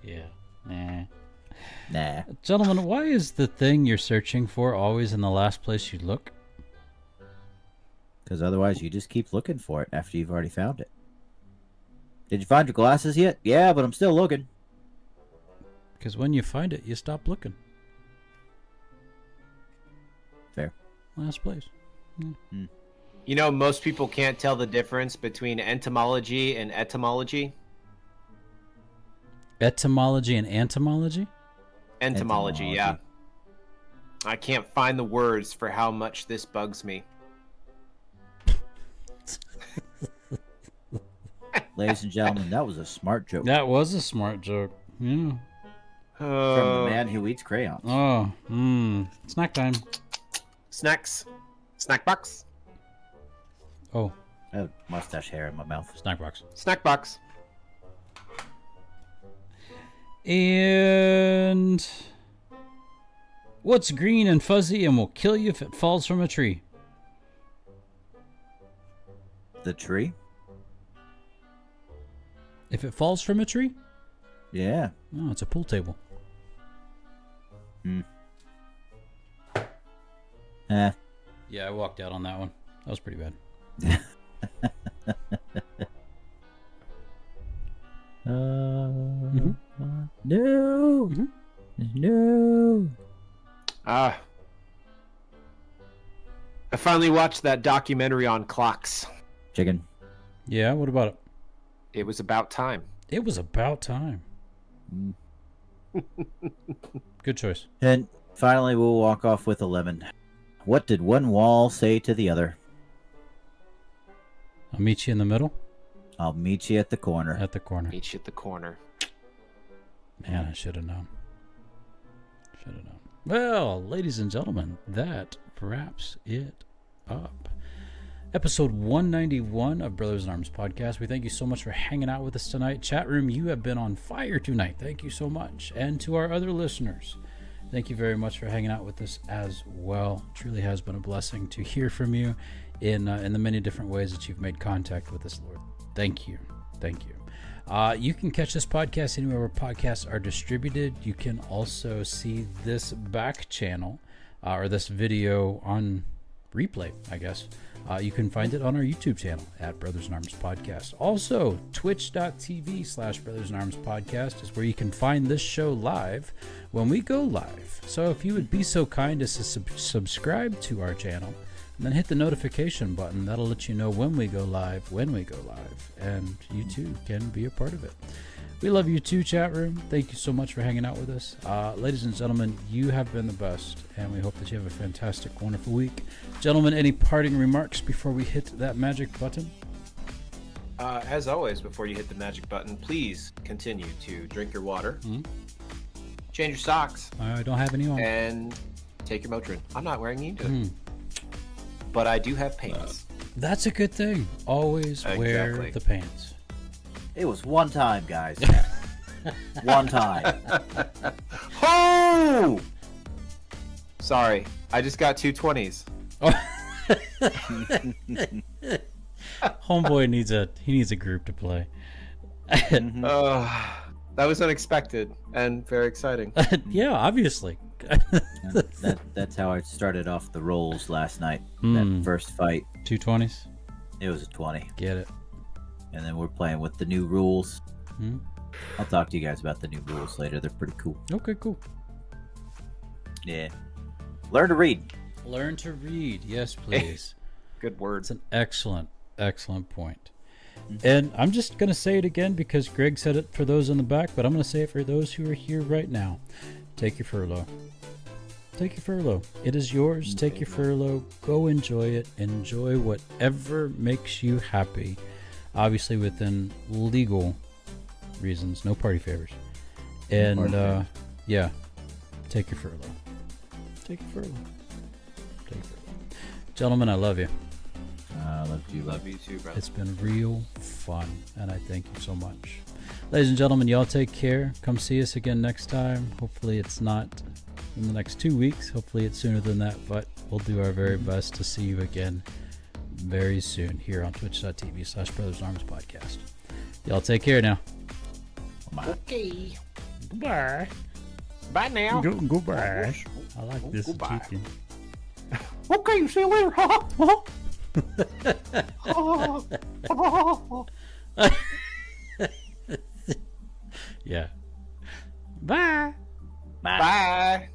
[SPEAKER 3] Yeah. Nah.
[SPEAKER 2] Nah.
[SPEAKER 3] Gentlemen, why is the thing you're searching for always in the last place you look?
[SPEAKER 2] Because otherwise you just keep looking for it after you've already found it. Did you find your glasses yet? Yeah, but I'm still looking.
[SPEAKER 3] Because when you find it, you stop looking.
[SPEAKER 2] Fair.
[SPEAKER 3] Last place.
[SPEAKER 1] You know, most people can't tell the difference between entomology and etymology.
[SPEAKER 3] Etymology and entomology?
[SPEAKER 1] Entomology, yeah. I can't find the words for how much this bugs me.
[SPEAKER 2] Ladies and gentlemen, that was a smart joke.
[SPEAKER 3] That was a smart joke. Yeah.
[SPEAKER 2] From the man who eats crayons.
[SPEAKER 3] Oh, snack time.
[SPEAKER 1] Snacks. Snack box.
[SPEAKER 3] Oh.
[SPEAKER 2] I have mustache hair in my mouth.
[SPEAKER 3] Snack box.
[SPEAKER 1] Snack box.
[SPEAKER 3] And what's green and fuzzy and will kill you if it falls from a tree?
[SPEAKER 2] The tree?
[SPEAKER 3] If it falls from a tree?
[SPEAKER 2] Yeah.
[SPEAKER 3] Oh, it's a pool table. Yeah, I walked out on that one. That was pretty bad.
[SPEAKER 2] No. No.
[SPEAKER 1] I finally watched that documentary on clocks.
[SPEAKER 2] Chicken.
[SPEAKER 3] Yeah, what about it?
[SPEAKER 1] It was about time.
[SPEAKER 3] It was about time. Good choice.
[SPEAKER 2] And finally, we'll walk off with 11. What did one wall say to the other?
[SPEAKER 3] I'll meet you in the middle.
[SPEAKER 2] I'll meet you at the corner.
[SPEAKER 3] At the corner.
[SPEAKER 1] Meet you at the corner.
[SPEAKER 3] Man, I should have known. Should have known. Well, ladies and gentlemen, that wraps it up. Episode 191 of Brothers in Arms Podcast. We thank you so much for hanging out with us tonight. Chat room, you have been on fire tonight. Thank you so much. And to our other listeners, thank you very much for hanging out with us as well. It truly has been a blessing to hear from you in the many different ways that you've made contact with us, Lord. Thank you. Thank you. You can catch this podcast anywhere where podcasts are distributed. You can also see this back channel or this video on replay, I guess. You can find it on our YouTube channel at Brothers in Arms Podcast. Also, twitch.tv/Brothers in Arms Podcast is where you can find this show live when we go live. So if you would be so kind as to subscribe to our channel, and then hit the notification button. That'll let you know when we go live, and you too can be a part of it. We love you too, chat room. Thank you so much for hanging out with us. Ladies and gentlemen, you have been the best, and we hope that you have a fantastic, wonderful week. Gentlemen, any parting remarks before we hit that magic button?
[SPEAKER 1] As always, before you hit the magic button, please continue to drink your water, change your socks.
[SPEAKER 3] I don't have any on.
[SPEAKER 1] And take your Motrin. I'm not wearing either. But I do have pants.
[SPEAKER 3] That's a good thing. Always wear the pants.
[SPEAKER 2] It was one time, guys. One time.
[SPEAKER 1] Oh! Sorry, I just got 220s.
[SPEAKER 3] Homeboy needs a group to play.
[SPEAKER 1] That was unexpected and very exciting.
[SPEAKER 3] Yeah, obviously.
[SPEAKER 2] That's how I started off the rolls last night. That first fight.
[SPEAKER 3] 220s?
[SPEAKER 2] It was a 20.
[SPEAKER 3] Get it.
[SPEAKER 2] And then we're playing with the new rules. I'll talk to you guys about the new rules later. They're pretty cool.
[SPEAKER 3] Okay, cool.
[SPEAKER 2] Yeah. Learn to read.
[SPEAKER 3] Learn to read. Yes, please.
[SPEAKER 1] Good word.
[SPEAKER 3] It's an excellent point. And I'm just going to say it again because Greg said it for those in the back, but I'm going to say it for those who are here right now. Take your furlough. Take your furlough. It is yours. Take your furlough. Go enjoy it. Enjoy whatever makes you happy. Obviously within legal reasons. No party favors. And, yeah. Take your furlough. Take your furlough. Take your furlough. Gentlemen, I love you.
[SPEAKER 2] I love you.
[SPEAKER 1] Love you too, brother.
[SPEAKER 3] It's been real fun, and I thank you so much. Ladies and gentlemen, y'all take care. Come see us again next time. Hopefully it's not in the next 2 weeks. Hopefully it's sooner than that, but we'll do our very best to see you again very soon here on twitch.tv/BrothersinArmsPodcast. Y'all take care now.
[SPEAKER 2] Bye.
[SPEAKER 1] Okay.
[SPEAKER 3] Bye.
[SPEAKER 1] Bye now.
[SPEAKER 3] Goodbye. I like this
[SPEAKER 1] Goodbye.
[SPEAKER 3] chicken.
[SPEAKER 1] Okay, see you later.
[SPEAKER 3] Yeah. Bye.
[SPEAKER 1] Bye.